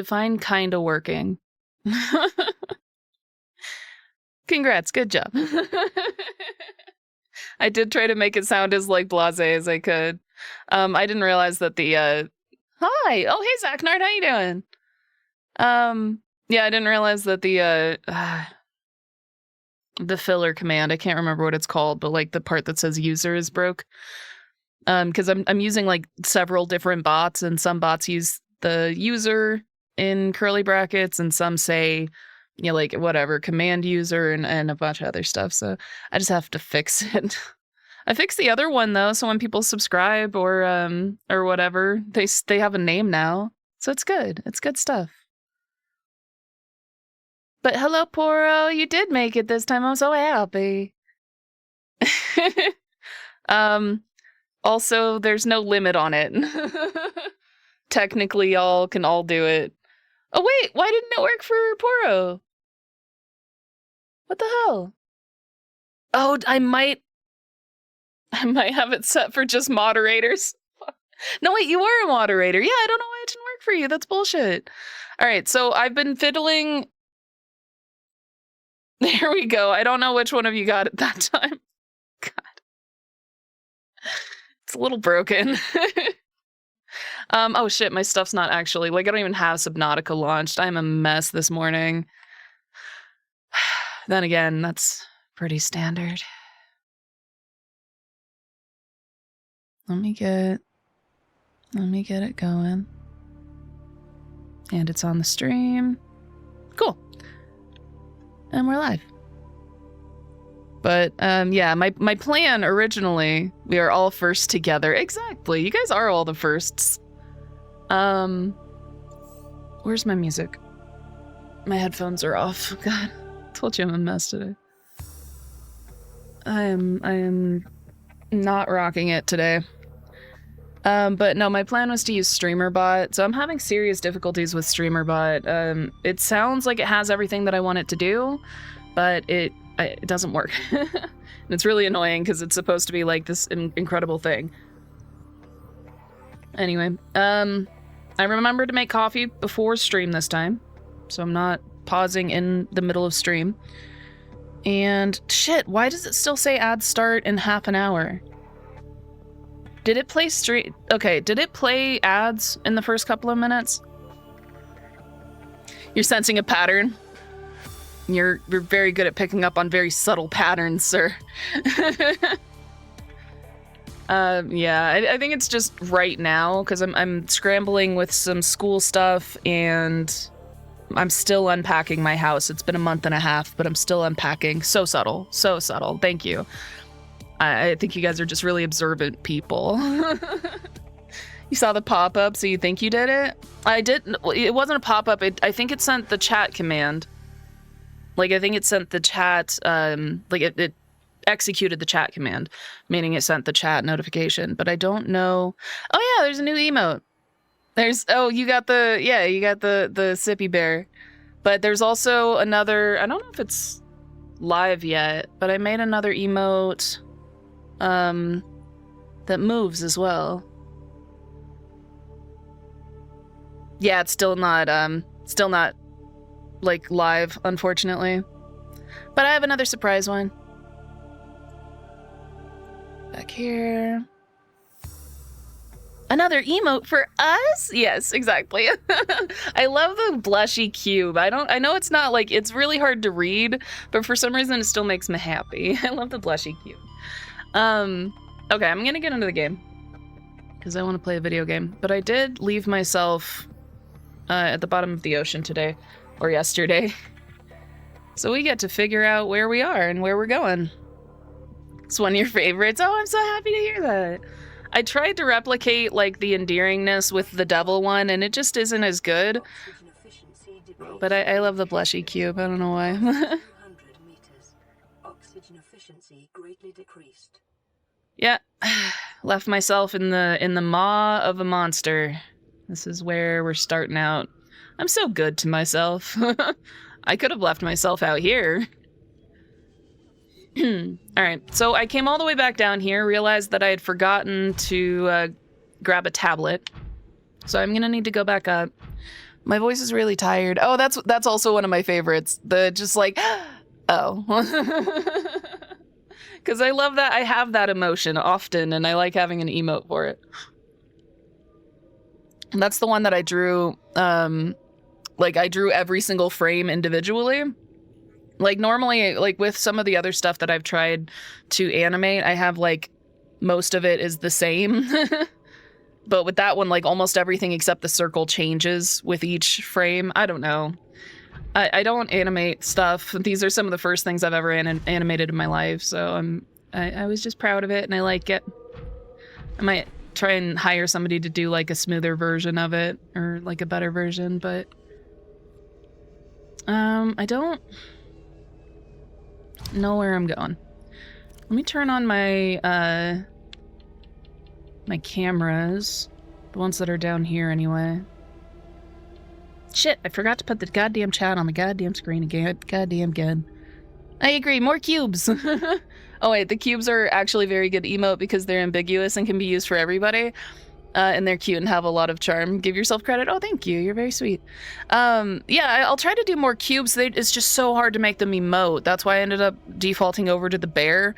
Define kinda working. Congrats, good job. I did try to make it sound as, like, blasé as I could. I didn't realize that the, Hi! Oh, hey, Zachnard, how you doing? Yeah, I didn't realize that the filler command, I can't remember what it's called, but, like, the part that says user is broke. 'Cause I'm using, like, several different bots, and some bots use the user in curly brackets, and some say, you know, like, whatever, command user and a bunch of other stuff, so I just have to fix it. I fixed the other one, though, so when people subscribe or whatever, they have a name now, so it's good. It's good stuff. But hello, Poro, you did make it this time, I'm so happy. Also, there's no limit on it. Technically, y'all can all do it. Oh, wait, why didn't it work for Poro? What the hell? Oh, I might have it set for just moderators. No, wait, you were a moderator. Yeah, I don't know why it didn't work for you. That's bullshit. All right, so I've been fiddling. There we go. I don't know which one of you got it that time. God. It's a little broken. Oh shit, my stuff's not actually, like, I don't even have Subnautica launched. I'm a mess this morning. Then again, that's pretty standard. Let me get it going. And it's on the stream. Cool. And we're live. But, yeah, my plan originally, we are all first together. Exactly, you guys are all the firsts. Where's my music? My headphones are off. God, told you I'm a mess today. I am not rocking it today. But no, my plan was to use StreamerBot, so I'm having serious difficulties with StreamerBot. It sounds like it has everything that I want it to do, but it doesn't work. And it's really annoying because it's supposed to be like this incredible thing. Anyway, I remembered to make coffee before stream this time, so I'm not pausing in the middle of stream. And shit, why does it still say ad start in half an hour? Did it play Okay, did it play ads in the first couple of minutes? You're sensing a pattern? You're very good at picking up on very subtle patterns, sir. Yeah, I think it's just right now, because I'm scrambling with some school stuff, and I'm still unpacking my house. It's been a month and a half, but I'm still unpacking. So subtle, so subtle. Thank you. I think you guys are just really observant people. You saw the pop-up, so you think you did it? I didn't. It wasn't a pop-up. I think it sent the chat command. Like, I think it sent the chat, like, it executed the chat command, meaning it sent the chat notification, but I don't know. Oh yeah, there's a new emote. Oh, you got the sippy bear. But there's also another, I don't know if it's live yet, but I made another emote, that moves as well. Yeah, it's still not, like, live, unfortunately. But I have another surprise one. Back here. Another emote for us? Yes, exactly. I love the blushy cube. I know it's not, like, it's really hard to read, but for some reason it still makes me happy. I love the blushy cube. Okay, I'm gonna get into the game, because I want to play a video game. But I did leave myself at the bottom of the ocean today, or yesterday. So we get to figure out where we are and where we're going. It's one of your favorites. Oh, I'm so happy to hear that. I tried to replicate, like, the endearingness with the devil one, and it just isn't as good. But I love the blushy cube. I don't know why. Oxygen efficiency greatly decreased. Yeah, left myself in the maw of a monster. This is where we're starting out. I'm so good to myself. I could have left myself out here. Alright, so I came all the way back down here, realized that I had forgotten to grab a tablet. So I'm gonna need to go back up. My voice is really tired. Oh, that's also one of my favorites. The just like, oh. Because I love that. I have that emotion often, and I like having an emote for it. And that's the one that I drew. Like, I drew every single frame individually. Like, normally, like, with some of the other stuff that I've tried to animate, I have, like, most of it is the same. But with that one, like, almost everything except the circle changes with each frame. I don't know. I don't animate stuff. These are some of the first things I've ever animated in my life, so I was just proud of it, and I like it. I might try and hire somebody to do, like, a smoother version of it, or, like, a better version, but... I don't know where I'm going. Let me turn on my, my cameras. The ones that are down here, anyway. Shit, I forgot to put the goddamn chat on the goddamn screen again. Goddamn again. I agree, more cubes! Oh wait, the cubes are actually very good emote because they're ambiguous and can be used for everybody. And they're cute and have a lot of charm. Give yourself credit. Oh, thank you. You're very sweet. Yeah, I'll try to do more cubes. It's just so hard to make them emote. That's why I ended up defaulting over to the bear.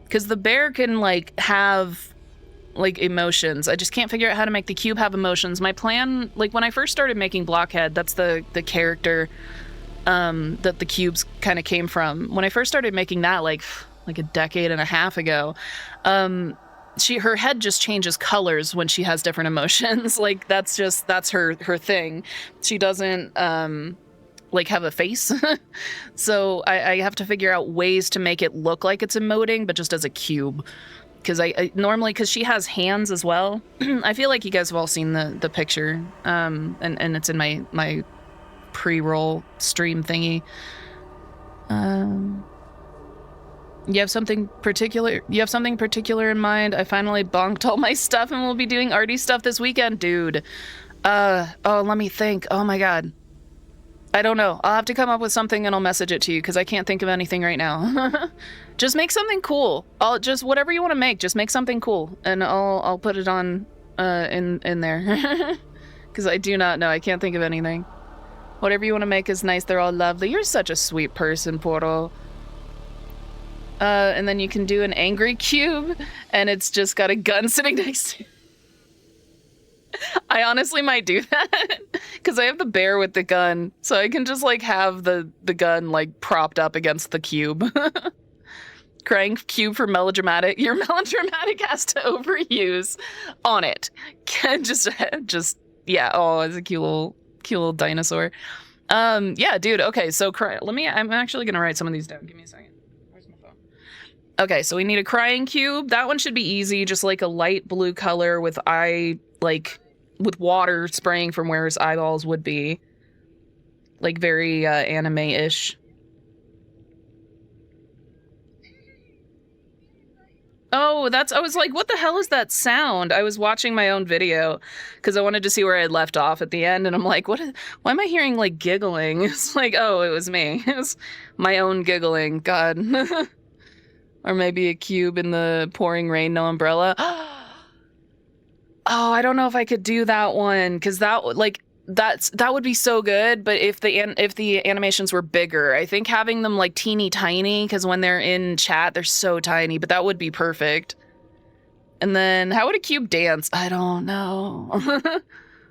Because the bear can, like, have, like, emotions. I just can't figure out how to make the cube have emotions. My plan, like, when I first started making Blockhead, that's the character that the cubes kind of came from. When I first started making that, like a decade and a half ago, her head just changes colors when she has different emotions. Like, that's her thing. She doesn't like have a face. So I have to figure out ways to make it look like it's emoting, but just as a cube. Because I normally, because she has hands as well. I feel like you guys have all seen the picture, and it's in my pre-roll stream thingy. You have something particular in mind? I finally bonked all my stuff and we'll be doing arty stuff this weekend, dude. Oh, let me think. Oh my god. I don't know. I'll have to come up with something and I'll message it to you because I can't think of anything right now. Just make something cool. Whatever you want to make, just make something cool and I'll put it on in there. Because I do not know. I can't think of anything. Whatever you want to make is nice. They're all lovely. You're such a sweet person, Portal. And then you can do an angry cube, and it's just got a gun sitting next to it. I honestly might do that, because I have the bear with the gun, so I can just, like, have the gun, like, propped up against the cube. Crying cube for melodramatic. Your melodramatic has to overuse on it. just, yeah, oh, it's a cute little dinosaur. Yeah, dude, okay, so I'm actually gonna write some of these down. Give me a second. Okay, so we need a crying cube. That one should be easy, just like a light blue color with with water spraying from where his eyeballs would be. Like very anime-ish. Oh, I was like, what the hell is that sound? I was watching my own video because I wanted to see where I had left off at the end, and I'm like, why am I hearing, like, giggling? It's like, oh, it was me. It was my own giggling. God. Or maybe a cube in the pouring rain, no umbrella. Oh, I don't know if I could do that one, because that would be so good, but if the animations were bigger, I think having them, like, teeny tiny, because when they're in chat, they're so tiny, but that would be perfect. And then, how would a cube dance? I don't know.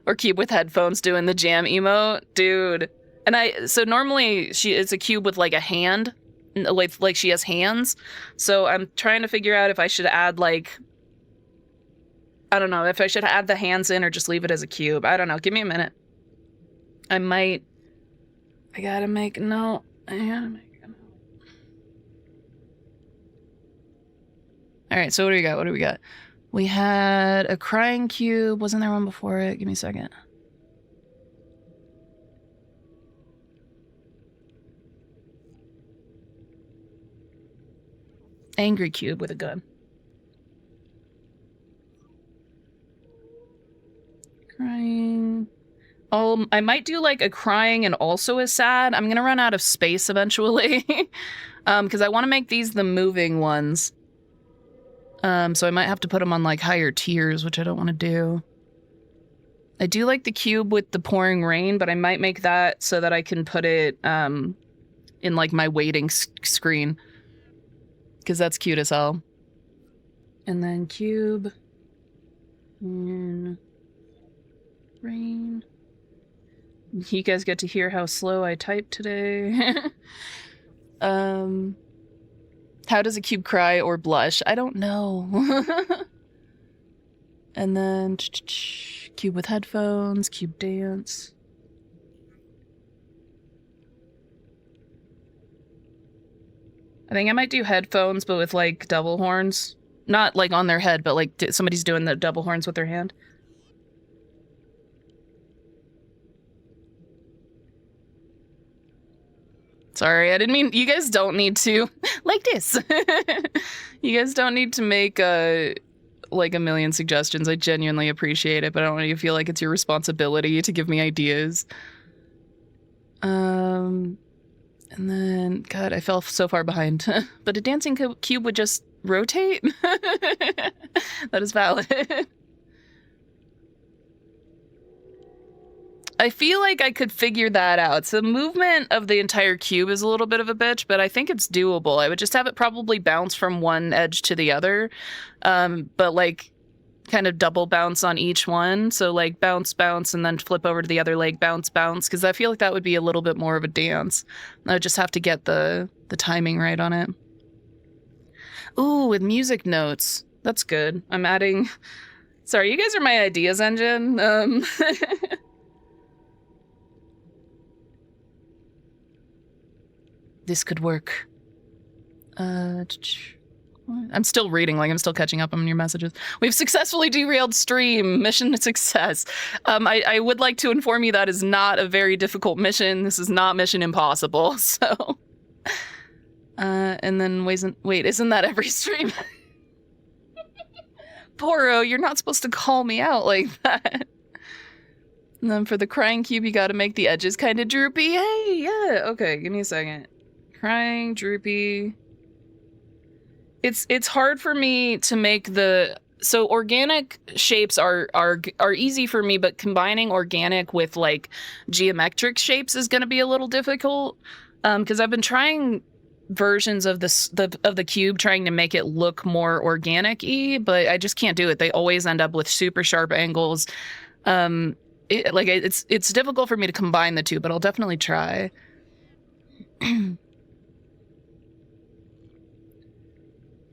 Or cube with headphones doing the jam emote? Dude. And so normally, it's a cube with, like, a hand, like she has hands, so I'm trying to figure out if I should add, like, I don't know, if I should add the hands in or just leave it as a cube. I don't know, give me a minute. I gotta make a note. Alright, so what do we got? We had a crying cube. Wasn't there one before it? Give me a second. Angry cube with a gun. Crying. Oh, I might do, like, a crying and also a sad. I'm gonna run out of space eventually. Because I want to make these the moving ones. So I might have to put them on, like, higher tiers, which I don't want to do. I do like the cube with the pouring rain, but I might make that so that I can put it in like my waiting screen, because that's cute as hell. And then cube in rain. You guys get to hear how slow I type today. How does a cube cry or blush? I don't know. And then cube with headphones, cube dance. I think I might do headphones, but with like double horns. Not like on their head, but like somebody's doing the double horns with their hand. Sorry, I didn't mean, you guys don't need to, like this. You guys don't need to make like a million suggestions. I genuinely appreciate it, but I don't want you to feel like it's your responsibility to give me ideas. And then, God, I fell so far behind. But a dancing cube would just rotate? That is valid. I feel like I could figure that out. So the movement of the entire cube is a little bit of a bitch, but I think it's doable. I would just have it probably bounce from one edge to the other, but like kind of double bounce on each one. So like bounce, bounce, and then flip over to the other leg, bounce, bounce, because I feel like that would be a little bit more of a dance. I would just have to get the timing right on it. Ooh, with music notes. That's good. I'm adding... Sorry, you guys are my ideas engine. This could work. I'm still reading, like I'm still catching up on your messages. We've successfully derailed stream. Mission success. I would like to inform you that is not a very difficult mission. This is not Mission Impossible, so... and then wait, isn't that every stream? Poro, you're not supposed to call me out like that. And then for the crying cube, you gotta make the edges kind of droopy. Hey, yeah, okay, give me a second. Crying, droopy. It's hard for me to make the... So organic shapes are easy for me, but combining organic with like geometric shapes is gonna be a little difficult. Because I've been trying versions of the cube trying to make it look more organic-y, but I just can't do it. They always end up with super sharp angles. It's difficult for me to combine the two, but I'll definitely try.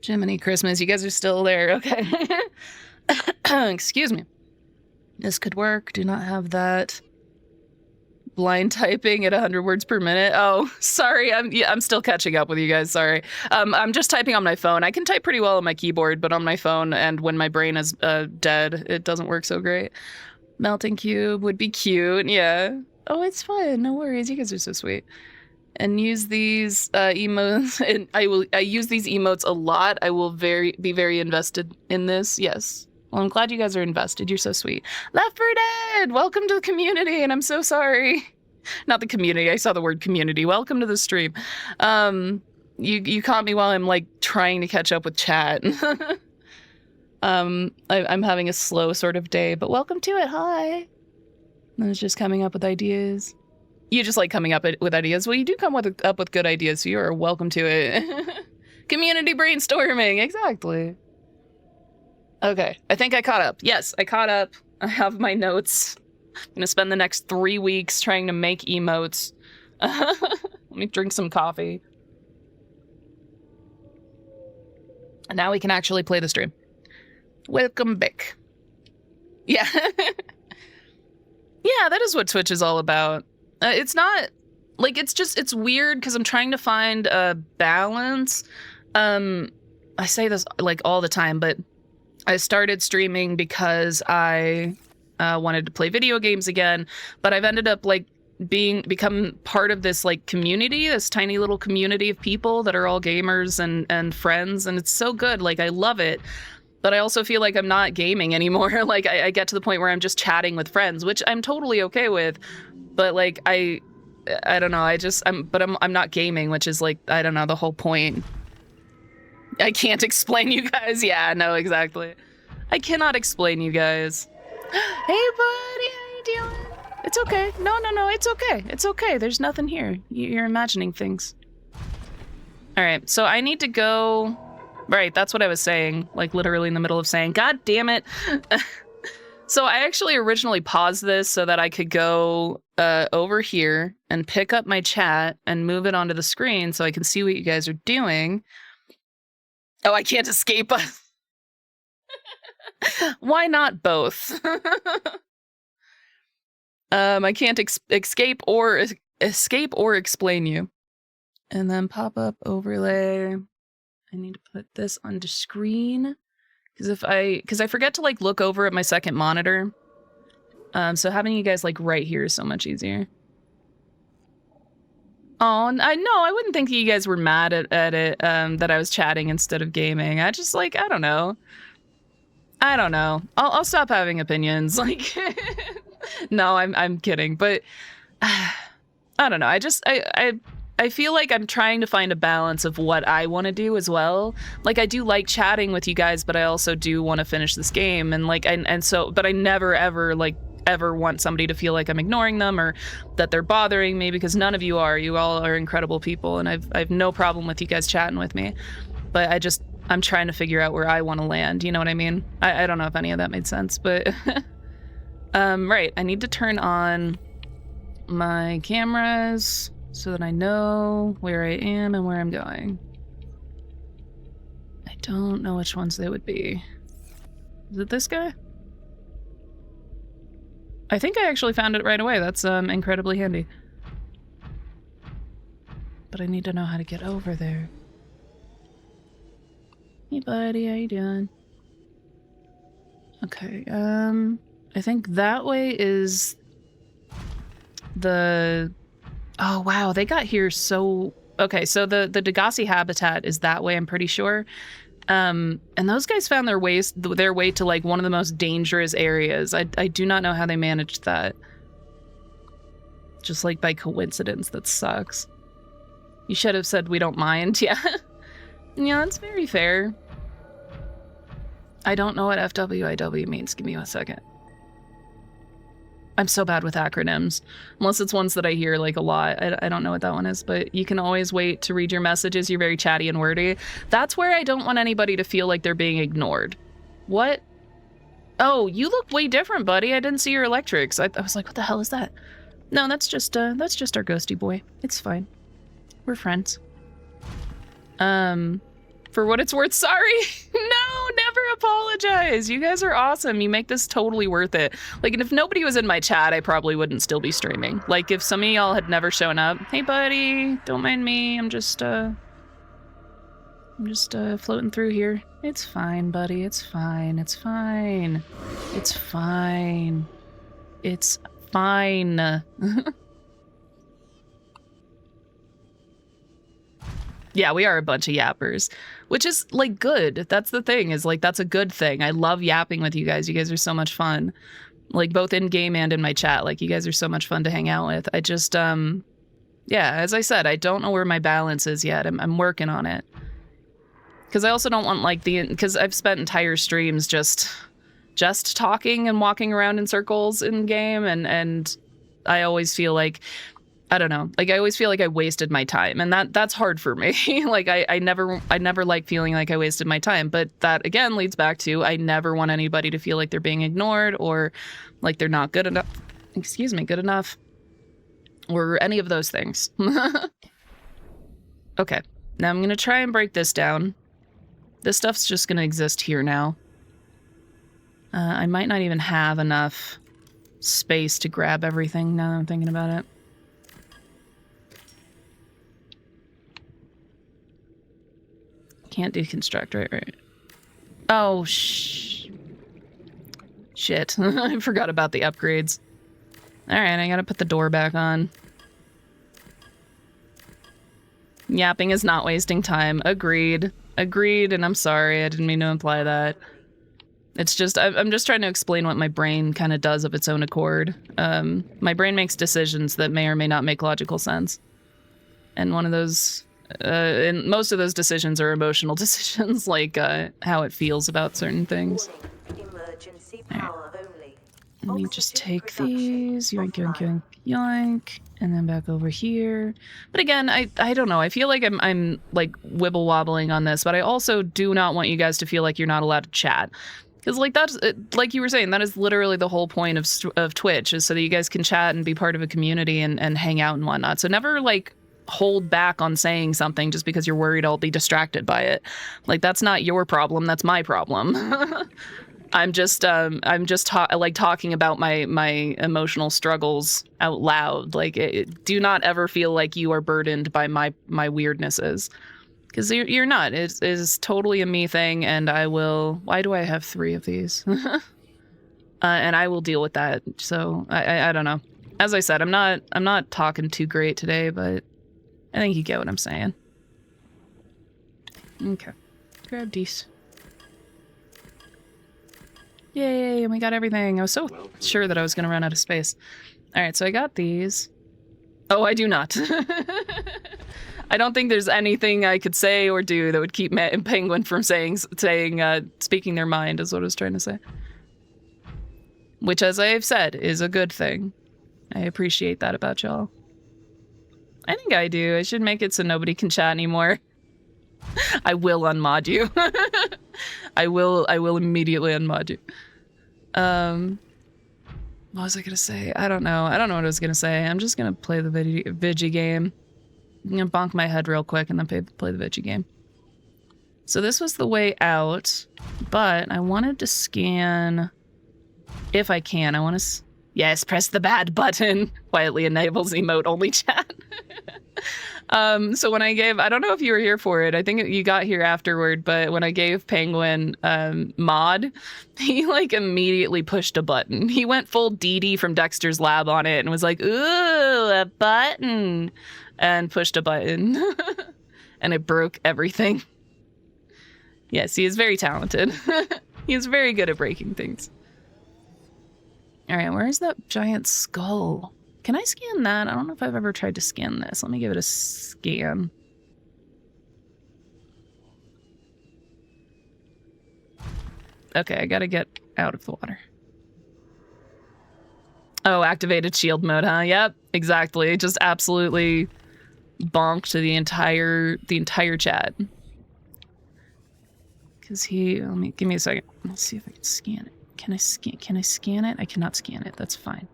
Jiminy Christmas, you guys are still there. Okay. Excuse me. This could work. Do not have that. Blind typing at 100 words per minute. Oh, sorry. I'm still catching up with you guys. Sorry. I'm just typing on my phone. I can type pretty well on my keyboard, but on my phone and when my brain is dead, it doesn't work so great. Melting cube would be cute. Yeah. Oh, it's fun. No worries. You guys are so sweet. And use these emotes. And I use these emotes a lot. I will be very invested in this. Yes. Well, I'm glad you guys are invested. You're so sweet. Left 4 Dead! Welcome to the community, and I'm so sorry. Not the community. I saw the word community. Welcome to the stream. You caught me while I'm like trying to catch up with chat. I'm having a slow sort of day, but welcome to it. Hi. I was just coming up with ideas. You just like coming up with ideas. Well, you do come up with good ideas, so you are welcome to it. Community brainstorming, exactly. Okay, I think I caught up. Yes, I caught up. I have my notes. I'm gonna spend the next 3 weeks trying to make emotes. Let me drink some coffee. And now we can actually play the stream. Welcome back. Yeah. Yeah, that is what Twitch is all about. It's not, like, it's weird because I'm trying to find a balance. I say this, like, all the time, but I started streaming because I wanted to play video games again, but I've ended up, like, become part of this, like, community, this tiny little community of people that are all gamers and friends, and it's so good. Like, I love it. But I also feel like I'm not gaming anymore. Like, I get to the point where I'm just chatting with friends, which I'm totally okay with. But, like, I don't know, I'm not gaming, which is, like, I don't know, the whole point. I can't explain you guys. Yeah, no, exactly. I cannot explain you guys. Hey, buddy! It's okay. No, it's okay. It's okay. There's nothing here. You're imagining things. All right, so I need to go... Right, that's what I was saying. Like, literally in the middle of saying, God damn it. So I actually originally paused this so that I could go over here and pick up my chat and move it onto the screen so I can see what you guys are doing. Oh, I can't escape us. Why not both? I can't escape or explain you. And then pop-up overlay. I need to put this onto screen because I forget to like look over at my second monitor. So having you guys like right here is so much easier. Oh, I wouldn't think you guys were mad at it that I was chatting instead of gaming. I just like I don't know. I'll stop having opinions. Like, no, I'm kidding. But I don't know. I feel like I'm trying to find a balance of what I want to do as well. Like, I do like chatting with you guys, but I also do want to finish this game. And like, but I never ever want somebody to feel like I'm ignoring them or that they're bothering me, because none of you are. You all are incredible people, and I've no problem with you guys chatting with me. But I'm trying to figure out where I want to land. You know what I mean? I don't know if any of that made sense, but right. I need to turn on my cameras so that I know where I am and where I'm going. I don't know which ones they would be. Is it this guy? I think I actually found it right away. That's incredibly handy. But I need to know how to get over there. Hey buddy, how you doing? Okay, I think that way is the... Oh wow, they got here so... Okay, so the Degassi habitat is that way, I'm pretty sure. And those guys found their way to like one of the most dangerous areas. I do not know how they managed that. Just like by coincidence, that sucks. You should have said we don't mind, yeah. Yeah, that's very fair. I don't know what FWIW means. Give me a second. I'm so bad with acronyms. Unless it's ones that I hear like a lot. I don't know what that one is, but you can always wait to read your messages. You're very chatty and wordy. That's where I don't want anybody to feel like they're being ignored. What? Oh, you look way different, buddy. I didn't see your electrics. I was like, what the hell is that? No, that's just our ghosty boy. It's fine. We're friends. For what it's worth, sorry. No, never apologize. You guys are awesome. You make this totally worth it. Like, and if nobody was in my chat, I probably wouldn't still be streaming. Like, if some of y'all had never shown up, hey buddy, don't mind me. I'm just floating through here. It's fine, buddy. It's fine. It's fine. It's fine. It's fine. Yeah, we are a bunch of yappers, which is like good. That's the thing, is like that's a good thing. I love yapping with you guys. You guys are so much fun. Like both in game and in my chat. Like you guys are so much fun to hang out with. I just yeah, as I said, I don't know where my balance is yet. I'm working on it. Cuz I also don't want like cuz I've spent entire streams just talking and walking around in circles in game, and I always feel like I don't know. Like I always feel like I wasted my time, and that's hard for me. Like I never like feeling like I wasted my time, but that again leads back to I never want anybody to feel like they're being ignored or like they're not good enough. Excuse me, good enough, or any of those things. Okay, now I'm gonna try and break this down. This stuff's just gonna exist here now. I might not even have enough space to grab everything now that I'm thinking about it. Can't deconstruct, right. Oh, shit. I forgot about the upgrades. Alright, I gotta put the door back on. Yapping is not wasting time. Agreed. Agreed, and I'm sorry, I didn't mean to imply that. It's just, I'm just trying to explain what my brain kind of does of its own accord. My brain makes decisions that may or may not make logical sense. And one of those... and most of those decisions are emotional decisions, like how it feels about certain things. Emergency power only. Let me just take these. Yoink, yoink, yoink, yoink. And then back over here. But again, I don't know. I feel like I'm like wibble wobbling on this, but I also do not want you guys to feel like you're not allowed to chat. Because like that's like you were saying, that is literally the whole point of Twitch, is so that you guys can chat and be part of a community and hang out and whatnot. So never like hold back on saying something just because you're worried I'll be distracted by it. Like that's not your problem. That's my problem. I'm just talking about my emotional struggles out loud. Like do not ever feel like you are burdened by my weirdnesses. Because you're not. It is totally a me thing, and I will... Why do I have 3 of these? And I will deal with that. So, I don't know. As I said, I'm not talking too great today, but I think you get what I'm saying. Okay. Grab these. Yay, we got everything. I was so sure that I was going to run out of space. Alright, so I got these. Oh, I do not. I don't think there's anything I could say or do that would keep Penguin from speaking their mind, is what I was trying to say. Which, as I have said, is a good thing. I appreciate that about y'all. I think I do. I should make it so nobody can chat anymore. I will unmod you. I will immediately unmod you. What was I gonna say? I don't know. I don't know what I was gonna say. I'm just gonna play the Vigi game. I'm gonna bonk my head real quick and then play the Vigi game. So this was the way out, but I wanted to scan, if I can. I want to, yes, press the bad button. Quietly enables emote only chat. So when I gave, I don't know if you were here for it. I think you got here afterward, but when I gave Penguin mod, he like immediately pushed a button. He went full Dee Dee from Dexter's Lab on it and was like, ooh, a button. And pushed a button. And it broke everything. Yes, he is very talented. He is very good at breaking things. Alright, where is that giant skull? Can I scan that? I don't know if I've ever tried to scan this. Let me give it a scan. Okay, I gotta get out of the water. Oh, activated shield mode, huh? Yep, exactly. Just absolutely bonked to the entire chat. Cause give me a second. Let's see if I can scan it. Can I scan it? I cannot scan it. That's fine.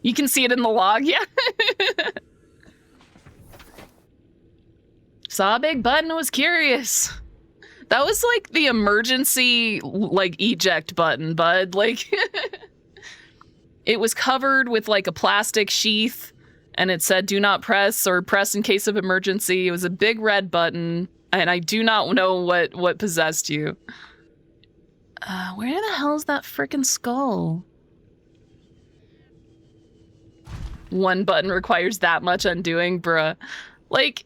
You can see it in the log, yeah. Saw a big button, was curious. That was like the emergency, like, eject button, bud. Like, it was covered with like a plastic sheath and it said do not press or press in case of emergency. It was a big red button and I do not know what possessed you. Where the hell is that frickin' skull? One button requires that much undoing, bruh. Like,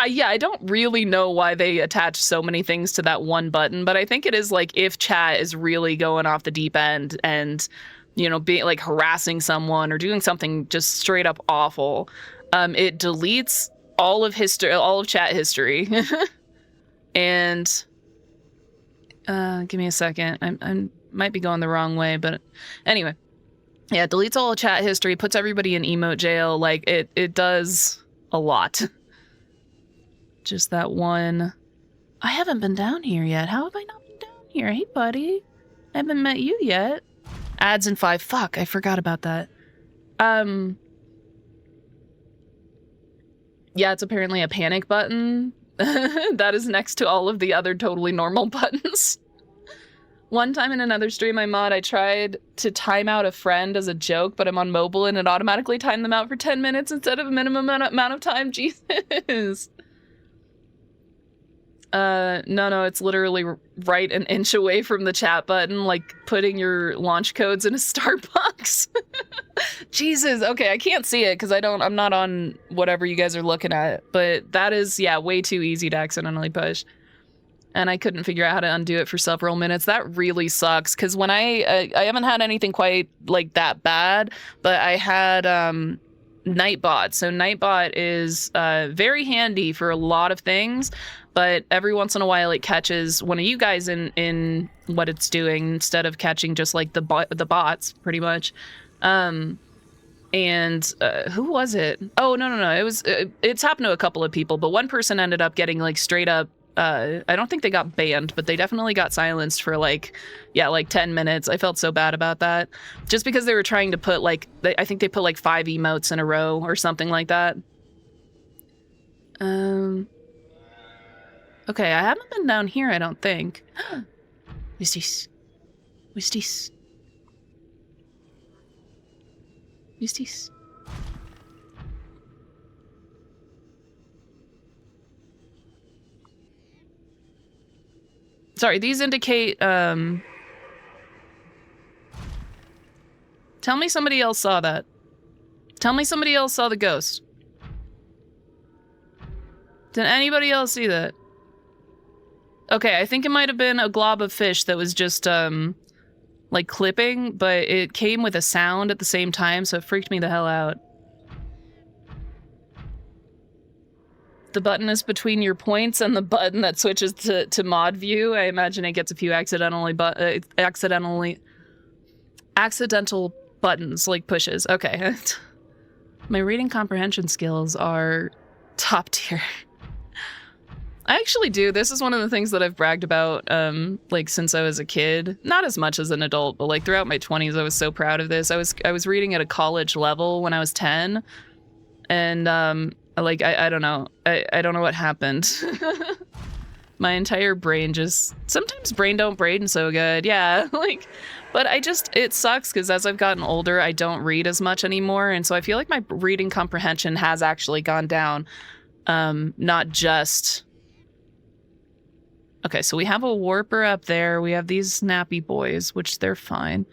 yeah, I don't really know why they attach so many things to that one button, but I think it is like if chat is really going off the deep end and, you know, being like harassing someone or doing something just straight up awful, it deletes all of chat history. And give me a second. I might be going the wrong way, but anyway. Yeah, it deletes all of chat history, puts everybody in emote jail. Like, it does a lot. Just that one. I haven't been down here yet. How have I not been down here? Hey, buddy. I haven't met you yet. Ads in 5. Fuck, I forgot about that. Yeah, it's apparently a panic button. That is next to all of the other totally normal buttons. One time in another stream I mod, I tried to time out a friend as a joke, but I'm on mobile and it automatically timed them out for 10 minutes instead of a minimum amount of time. Jesus. No, it's literally right an inch away from the chat button, like putting your launch codes in a Starbucks. Jesus, okay, I can't see it because I'm not on whatever you guys are looking at, but that is, yeah, way too easy to accidentally push. And I couldn't figure out how to undo it for several minutes. That really sucks, because when I haven't had anything quite like that bad, but I had Nightbot. So Nightbot is very handy for a lot of things, but every once in a while it catches one of you guys in what it's doing instead of catching just like the bots, pretty much. And who was it? Oh, no. It was it's happened to a couple of people, but one person ended up getting like straight up. I don't think they got banned, but they definitely got silenced for like 10 minutes. I felt so bad about that, just because they were trying to put like I think they put like 5 emotes in a row or something like that. Okay, I haven't been down here, I don't think. Wisties. Wisties. Wisties. Sorry, these indicate, tell me somebody else saw that. Tell me somebody else saw the ghost. Did anybody else see that? Okay, I think it might have been a glob of fish that was just, like clipping, but it came with a sound at the same time, so it freaked me the hell out. The button is between your points and the button that switches to mod view. I imagine it gets a few accidental buttons, like pushes. Okay. My reading comprehension skills are top tier. I actually do. This is one of the things that I've bragged about, like since I was a kid. Not as much as an adult, but like throughout my 20s, I was so proud of this. I was reading at a college level when I was 10, and like I don't know. I don't know what happened. My entire brain just sometimes brain don't brain so good. Yeah, like, but it sucks because as I've gotten older, I don't read as much anymore, and so I feel like my reading comprehension has actually gone down. Not just. Okay, so we have a warper up there. We have these snappy boys, which they're fine.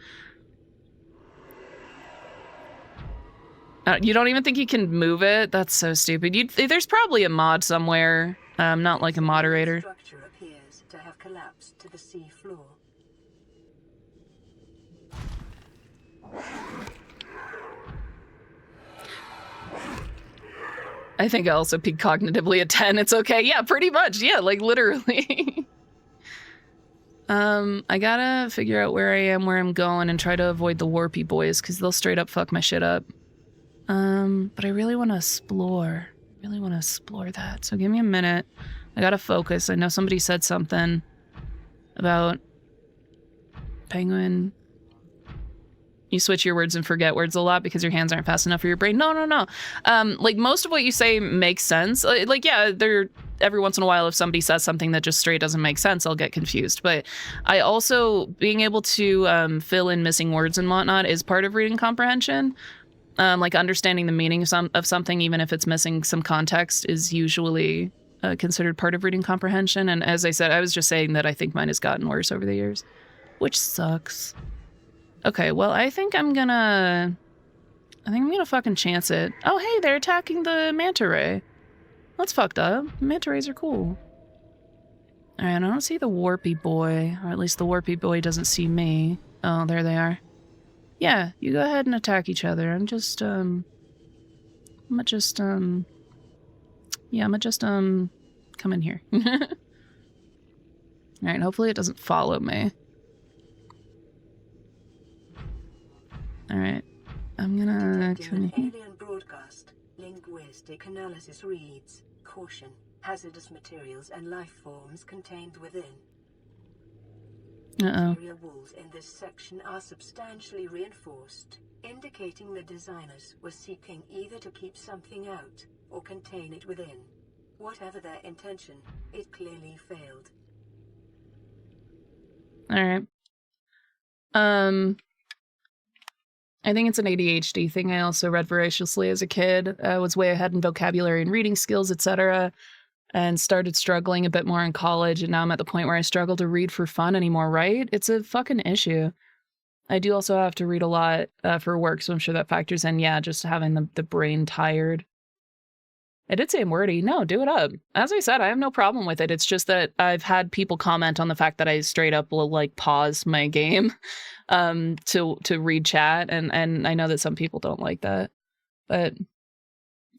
You don't even think you can move it? That's so stupid. There's probably a mod somewhere, not like a moderator. The structure appears to have collapsed to the sea floor. I think I also peaked cognitively at 10. It's okay. Yeah, pretty much. Yeah, like literally. I gotta figure out where I am, where I'm going, and try to avoid the warpy boys, because they'll straight up fuck my shit up. But I really want to explore. That. So give me a minute. I gotta focus. I know somebody said something about penguin. You switch your words and forget words a lot because your hands aren't fast enough for your brain. No. Like most of what you say makes sense. Like, yeah, every once in a while, if somebody says something that just straight doesn't make sense, I'll get confused. But I also, being able to fill in missing words and whatnot is part of reading comprehension. Like understanding the meaning of something, even if it's missing some context, is usually considered part of reading comprehension. And as I said, I was just saying that I think mine has gotten worse over the years, which sucks. Okay, well, I think I'm gonna fucking chance it. Oh, hey, they're attacking the manta ray. That's fucked up. Manta rays are cool. Alright, I don't see the warpy boy, or at least the warpy boy doesn't see me. Oh, there they are. Yeah, you go ahead and attack each other. I'm just come in here. Alright, hopefully it doesn't follow me. Alright, I'm gonna come here. Alien broadcast. Linguistic analysis reads, caution, hazardous materials and life forms contained within. Interior walls in this section are substantially reinforced, indicating the designers were seeking either to keep something out or contain it within. Whatever their intention, it clearly failed. Alright. I think it's an ADHD thing. I also read voraciously as a kid, was way ahead in vocabulary and reading skills, etc., and started struggling a bit more in college, and now I'm at the point where I struggle to read for fun anymore, right? It's a fucking issue. I do also have to read a lot for work, so I'm sure that factors in, yeah, just having the brain tired. I did say I'm wordy. No, do it up. As I said, I have no problem with it. It's just that I've had people comment on the fact that I straight up will, like, pause my game to read chat, and I know that some people don't like that. But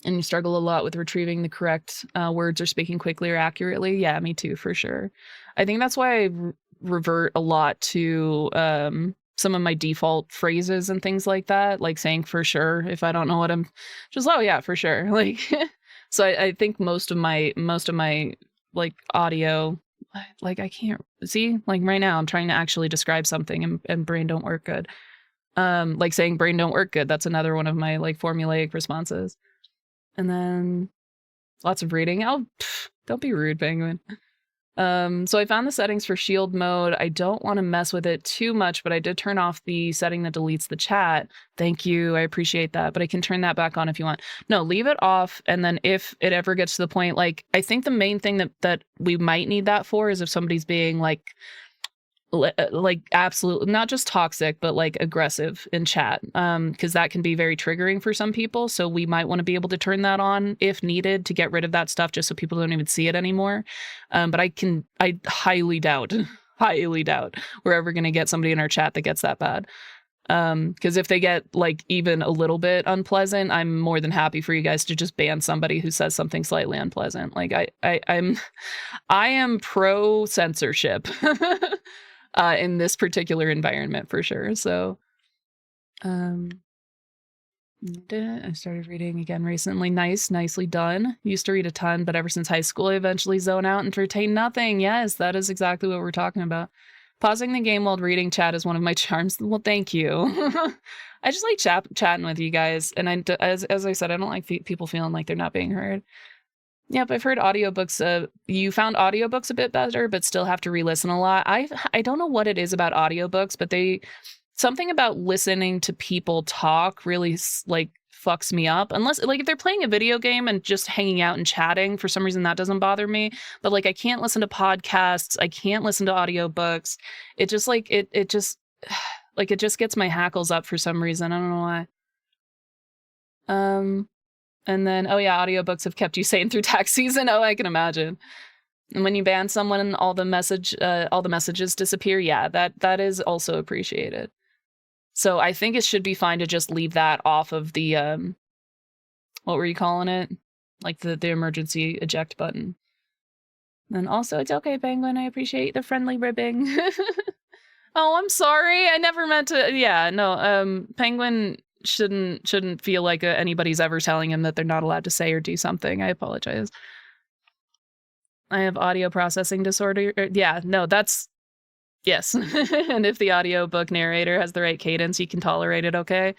and you struggle a lot with retrieving the correct words or speaking quickly or accurately. Yeah, me too, for sure. I think that's why I revert a lot to some of my default phrases and things like that, like saying for sure if I don't know what I'm just, oh yeah, for sure. Like, so I think most of my like audio, like I can't see, like right now I'm trying to actually describe something and brain don't work good. Like saying brain don't work good. That's another one of my like formulaic responses. And then lots of reading. Oh, don't be rude, Penguin. So I found the settings for shield mode. I don't want to mess with it too much, but I did turn off the setting that deletes the chat. Thank you. I appreciate that. But I can turn that back on if you want. No, leave it off. And then if it ever gets to the point, like, I think the main thing that we might need that for is if somebody's being like absolute, not just toxic, but like aggressive in chat, because that can be very triggering for some people. So we might want to be able to turn that on if needed to get rid of that stuff, just so people don't even see it anymore. But I highly doubt we're ever going to get somebody in our chat that gets that bad. Because if they get like even a little bit unpleasant, I'm more than happy for you guys to just ban somebody who says something slightly unpleasant. Like I am pro censorship. In this particular environment for sure. So I started reading again recently. Nicely done. Used to read a ton, but ever since high school, I eventually zone out and retain nothing. Yes, that is exactly what we're talking about. Pausing the game while reading chat is one of my charms. Well, thank you. I just like chatting with you guys. And as I said, I don't like people feeling like they're not being heard. Yep, I've heard audiobooks. You found audiobooks a bit better, but still have to re-listen a lot. I don't know what it is about audiobooks, but something about listening to people talk really like fucks me up. Unless like if they're playing a video game and just hanging out and chatting, for some reason that doesn't bother me. But like I can't listen to podcasts, I can't listen to audiobooks. It just like it just like it just gets my hackles up for some reason. I don't know why. And then, oh yeah, audiobooks have kept you sane through tax season. Oh, I can imagine. And when you ban someone, all the messages disappear. Yeah, that is also appreciated. So I think it should be fine to just leave that off of the, what were you calling it? Like the emergency eject button. And also, it's okay, Penguin. I appreciate the friendly ribbing. Oh, I'm sorry. I never meant to. Yeah, no, Penguin shouldn't feel like anybody's ever telling him that they're not allowed to say or do something. I apologize. I have audio processing disorder. Yeah, no, that's yes. And if the audiobook narrator has the right cadence, you can tolerate it, okay?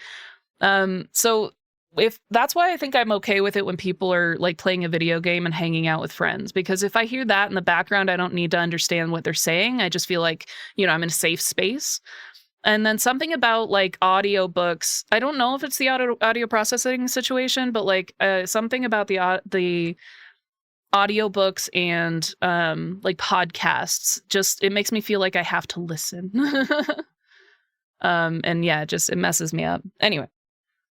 So if that's why I think I'm okay with it when people are like playing a video game and hanging out with friends, because if I hear that in the background, I don't need to understand what they're saying. I just feel like, I'm in a safe space. And then something about like audiobooks, I don't know if it's the audio processing situation, but like something about the audiobooks and like podcasts, just it makes me feel like I have to listen. And yeah, it messes me up. Anyway,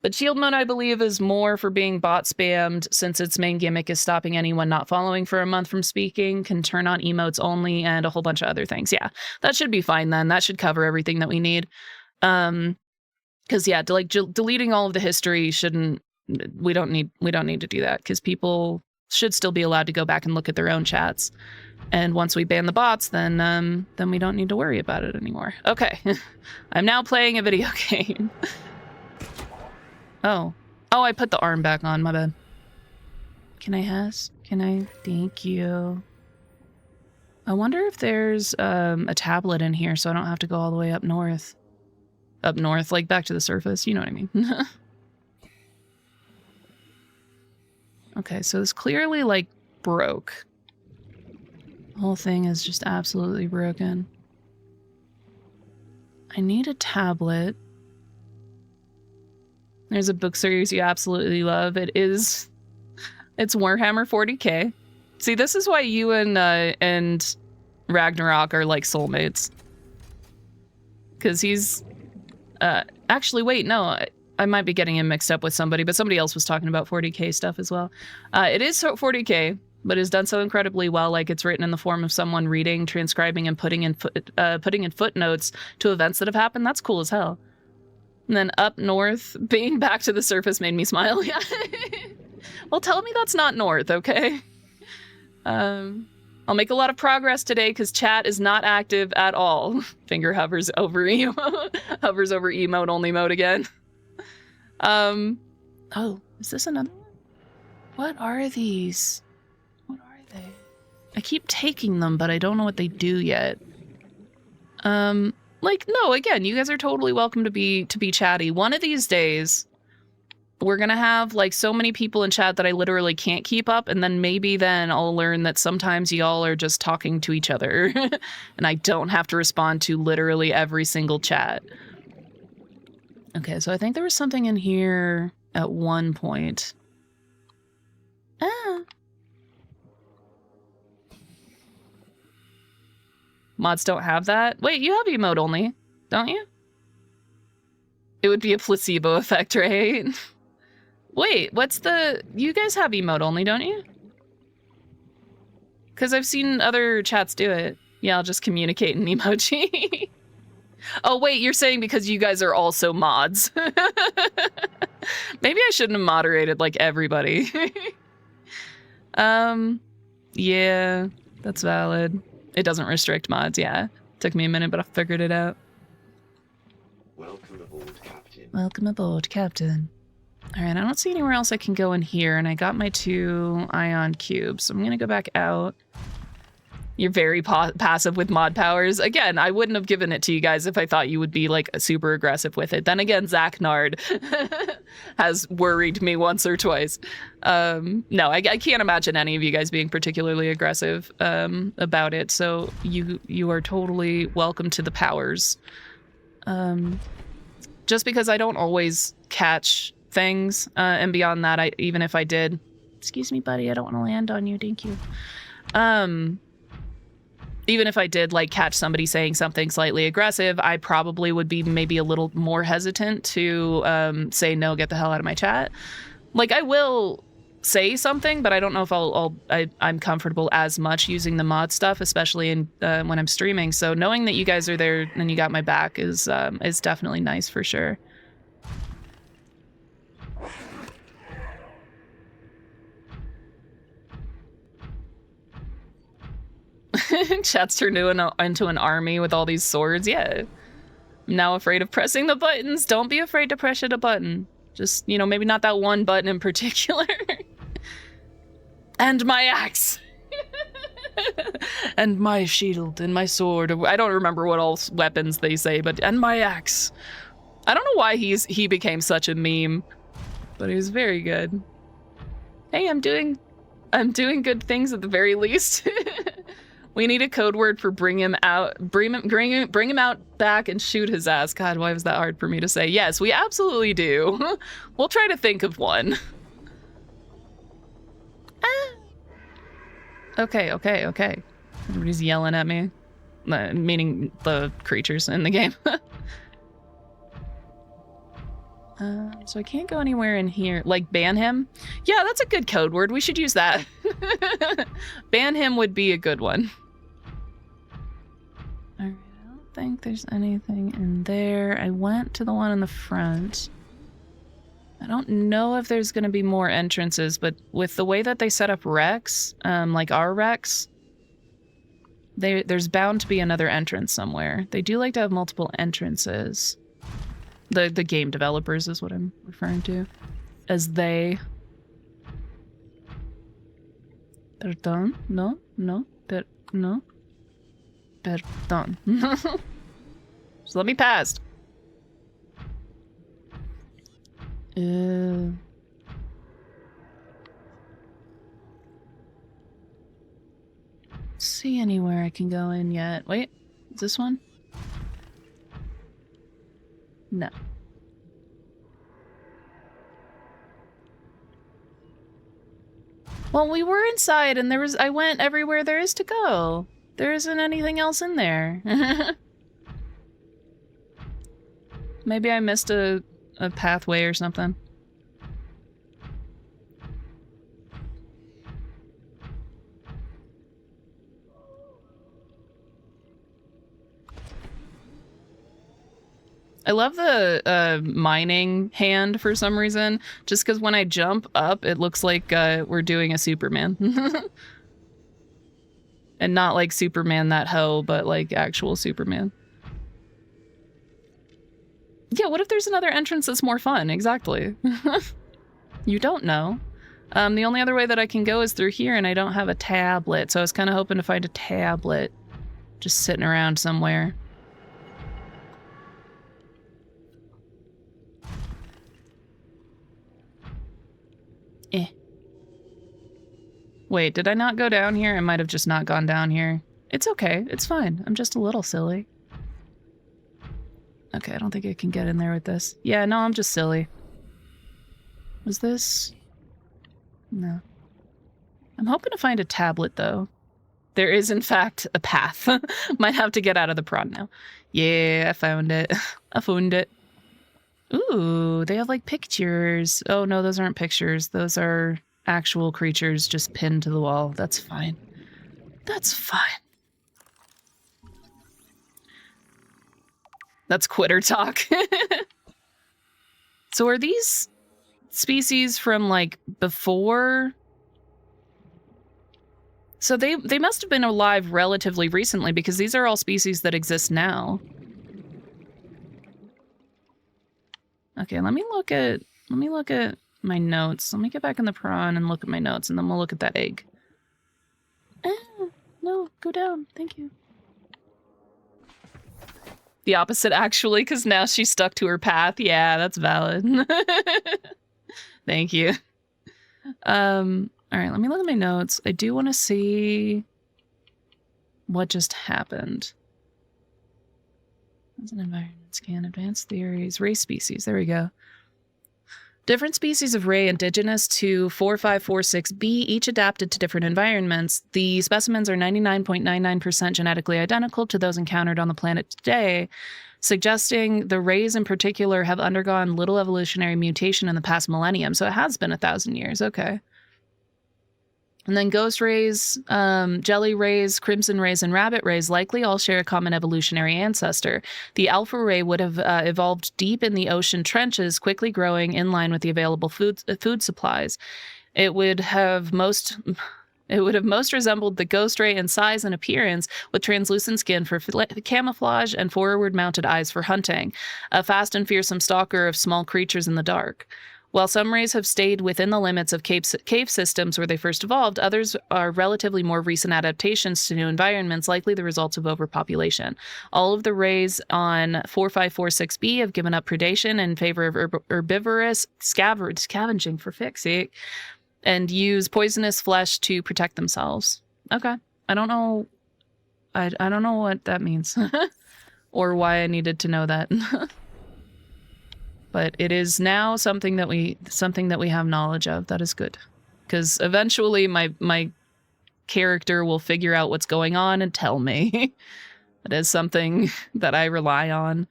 but shield mode, I believe, is more for being bot spammed, since its main gimmick is stopping anyone not following for a month from speaking, can turn on emotes only, and a whole bunch of other things. Yeah, that should be fine then. That should cover everything that we need. Because yeah, deleting all of the history we don't need to do that, because people should still be allowed to go back and look at their own chats. And once we ban the bots, then we don't need to worry about it anymore. Okay, I'm now playing a video game. Oh, I put the arm back on, my bad. Can I? Thank you. I wonder if there's a tablet in here so I don't have to go all the way up north. Up north, like back to the surface, you know what I mean. Okay, so it's clearly like broke. The whole thing is just absolutely broken. I need a tablet. There's a book series you absolutely love. It's Warhammer 40k. See, this is why you and Ragnarok are like soulmates. Because he's... actually, wait, no. I might be getting him mixed up with somebody, but somebody else was talking about 40k stuff as well. It is 40k, but is done so incredibly well, like it's written in the form of someone reading, transcribing, and putting in footnotes to events that have happened. That's cool as hell. And then up north, being back to the surface made me smile. Yeah. Well, tell me that's not north, okay? I'll make a lot of progress today because chat is not active at all. Finger hovers over hovers over emote only mode again. Oh, is this another one? What are these? What are they? I keep taking them, but I don't know what they do yet. Like, no, again, you guys are totally welcome to be chatty. One of these days, we're gonna have like so many people in chat that I literally can't keep up, and then maybe then I'll learn that sometimes y'all are just talking to each other, and I don't have to respond to literally every single chat. Okay, so I think there was something in here at one point. Ah. Mods don't have that? Wait, you have emote only, don't you? It would be a placebo effect, right? Wait, what's the... You guys have emote only, don't you? Because I've seen other chats do it. Yeah, I'll just communicate in emoji. Oh, wait, you're saying because you guys are also mods. Maybe I shouldn't have moderated, like, everybody. Yeah, that's valid. It doesn't restrict mods, yeah. Took me a minute, but I figured it out. Welcome aboard, Captain. Welcome aboard, Captain. All right, I don't see anywhere else I can go in here, and I got my 2 ion cubes, so I'm gonna go back out. You're very passive with mod powers. Again, I wouldn't have given it to you guys if I thought you would be, like, super aggressive with it. Then again, Zach Nard has worried me once or twice. No, I can't imagine any of you guys being particularly aggressive about it, so you are totally welcome to the powers. Just because I don't always catch things, and beyond that, even if I did... Excuse me, buddy, I don't want to land on you, thank you. Even if I did, like, catch somebody saying something slightly aggressive, I probably would be maybe a little more hesitant to say, no, get the hell out of my chat. Like, I will say something, but I don't know if I'm comfortable as much using the mod stuff, especially in when I'm streaming. So knowing that you guys are there and you got my back is definitely nice for sure. Chat's turned into an army with all these swords. Yeah. I'm now afraid of pressing the buttons. Don't be afraid to press a button. Just, you know, maybe not that one button in particular. And my axe. And my shield and my sword. I don't remember what all weapons they say, but and my axe. I don't know why he became such a meme, but he was very good. Hey, I'm doing good things at the very least. We need a code word for bring him out back and shoot his ass. God, why was that hard for me to say? Yes, we absolutely do. We'll try to think of one. Okay. Everybody's yelling at me. Meaning the creatures in the game. So I can't go anywhere in here. Like, ban him? Yeah, that's a good code word. We should use that. Ban him would be a good one. Alright, I don't think there's anything in there. I went to the one in the front. I don't know if there's going to be more entrances, but with the way that they set up Rex, like our Rex, there's bound to be another entrance somewhere. They do like to have multiple entrances. The game developers is what I'm referring to. As they. Perdón? No? No? No? Perdón. Just let me past. See anywhere I can go in yet. Wait, is this one? No. Well, we were inside and I went everywhere there is to go. There isn't anything else in there. Maybe I missed a pathway or something. I love the mining hand for some reason, just because when I jump up, it looks like we're doing a Superman. And not like Superman that hoe, but like actual Superman. Yeah, what if there's another entrance that's more fun? Exactly. You don't know. The only other way that I can go is through here, and I don't have a tablet, so I was kind of hoping to find a tablet just sitting around somewhere. Wait, did I not go down here? I might have just not gone down here. It's okay. It's fine. I'm just a little silly. Okay, I don't think I can get in there with this. Yeah, no, I'm just silly. Was this? No. I'm hoping to find a tablet, though. There is, in fact, a path. Might have to get out of the prod now. Yeah, I found it. I found it. Ooh, they have, like, pictures. Oh, no, those aren't pictures. Those are actual creatures just pinned to the wall. That's fine. That's fine. That's quitter talk. So are these species from, like, before? So they must have been alive relatively recently, because these are all species that exist now. Okay, let me look at my notes. Let me get back in the prawn and look at my notes, and then we'll look at that egg. No, go down. Thank you. The opposite, actually, because now she's stuck to her path. Yeah, that's valid. Thank you. All right, let me look at my notes. I do want to see what just happened. That's an environment scan, advanced theories, race species. There we go. Different species of ray indigenous to 4546b, each adapted to different environments. The specimens are 99.99% genetically identical to those encountered on the planet today, suggesting the rays in particular have undergone little evolutionary mutation in the past millennium. So it has been 1,000 years. Okay. And then ghost rays, jelly rays, crimson rays, and rabbit rays likely all share a common evolutionary ancestor. The alpha ray would have evolved deep in the ocean trenches, quickly growing in line with the available food supplies. It would have most resembled the ghost ray in size and appearance, with translucent skin for camouflage and forward-mounted eyes for hunting, a fast and fearsome stalker of small creatures in the dark. While some rays have stayed within the limits of cave systems where they first evolved, others are relatively more recent adaptations to new environments, likely the results of overpopulation. All of the rays on 4546b have given up predation in favor of herbivorous scavenging, for fuck's sake, and use poisonous flesh to protect themselves. Okay. I don't know. I don't know what that means or why I needed to know that. But it is now something that we have knowledge of. That is good, because eventually my character will figure out what's going on and tell me. It is something that I rely on.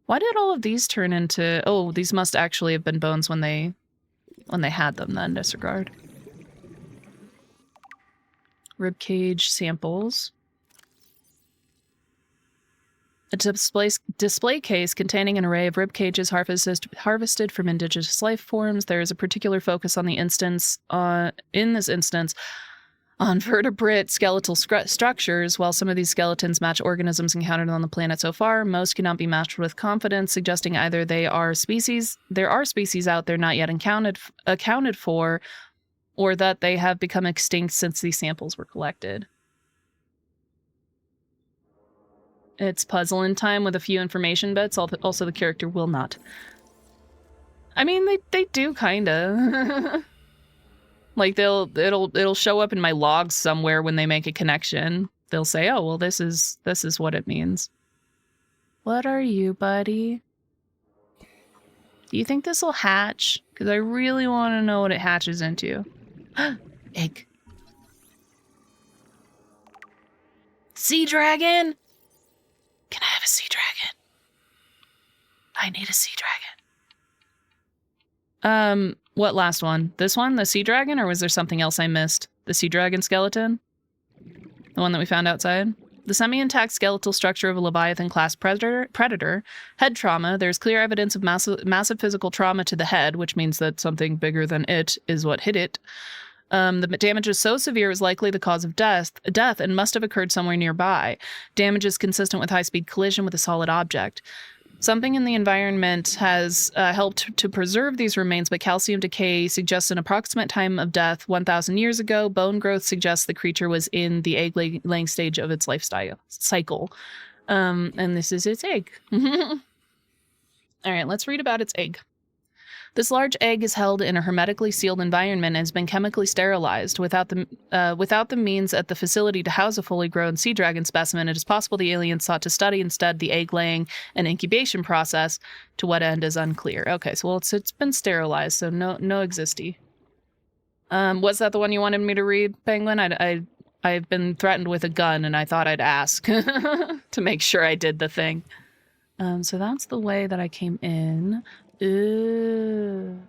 Why did all of these turn into? Oh, these must actually have been bones when they had them. Then disregard. Ribcage samples. A display case containing an array of rib cages harvested from indigenous life forms. There is a particular focus on in this instance, on vertebrate skeletal structures. While some of these skeletons match organisms encountered on the planet so far, most cannot be matched with confidence, suggesting either there are species out there not yet accounted for, or that they have become extinct since these samples were collected. It's puzzle in time with a few information bits. Also, the character will not. I mean, they do kinda. Like it'll show up in my logs somewhere when they make a connection. They'll say, "Oh, well, this is what it means." What are you, buddy? Do you think this will hatch? Because I really want to know what it hatches into. Egg. Sea dragon. Can I have a sea dragon? I need a sea dragon. What last one? This one? The sea dragon? Or was there something else I missed? The sea dragon skeleton? The one that we found outside? The semi-intact skeletal structure of a Leviathan-class predator. Head trauma. There's clear evidence of massive physical trauma to the head, which means that something bigger than it is what hit it. The damage is so severe it was likely the cause of death and must have occurred somewhere nearby. Damage is consistent with high-speed collision with a solid object. Something in the environment has helped to preserve these remains, but calcium decay suggests an approximate time of death 1,000 years ago. Bone growth suggests the creature was in the egg-laying stage of its lifestyle cycle. And this is its egg. All right, let's read about its egg. This large egg is held in a hermetically sealed environment and has been chemically sterilized. Without the means at the facility to house a fully grown sea dragon specimen, it is possible the aliens sought to study instead the egg-laying and incubation process. To what end is unclear. Okay, so it's been sterilized, so no existy. Was that the one you wanted me to read, Penguin? I've been threatened with a gun, and I thought I'd ask to make sure I did the thing. So that's the way that I came in. Ooh.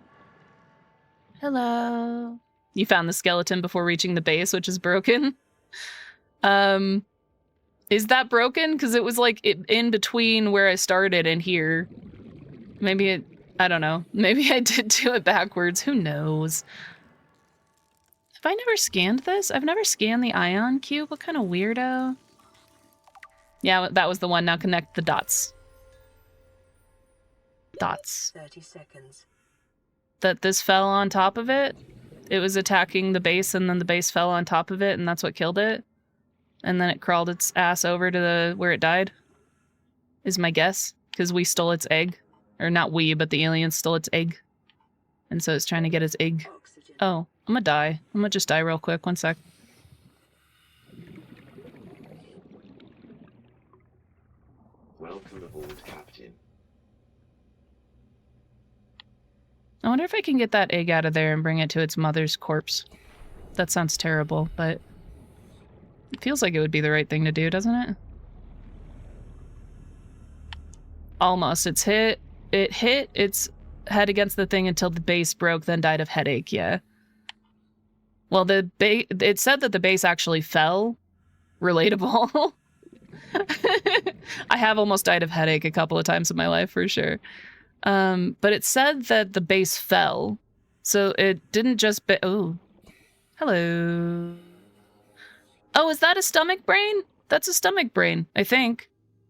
Hello. You found the skeleton before reaching the base, which is broken. Is that broken? Because it was like in between where I started and here. Maybe I don't know. Maybe I did do it backwards. Who knows? Have I never scanned this? I've never scanned the ion cube. What kind of weirdo? Yeah, that was the one. Now connect the dots. Dots. 30 seconds. That this fell on top of it. It was attacking the base and then the base fell on top of it and that's what killed it. And then it crawled its ass over to where it died. Is my guess. Because we stole its egg. Or not we, but the aliens stole its egg. And so it's trying to get its egg. Oxygen. Oh, I'm gonna die. I'm gonna just die real quick. 1 sec. Welcome aboard, Captain. I wonder if I can get that egg out of there and bring it to its mother's corpse. That sounds terrible, but it feels like it would be the right thing to do, doesn't it? Almost. It hit its head against the thing until the base broke, then died of headache, yeah. Well, it said that the base actually fell. Relatable. I have almost died of headache a couple of times in my life, for sure. But it said that the base fell, so it didn't just oh. Hello. Oh, is that a stomach brain? That's a stomach brain, I think.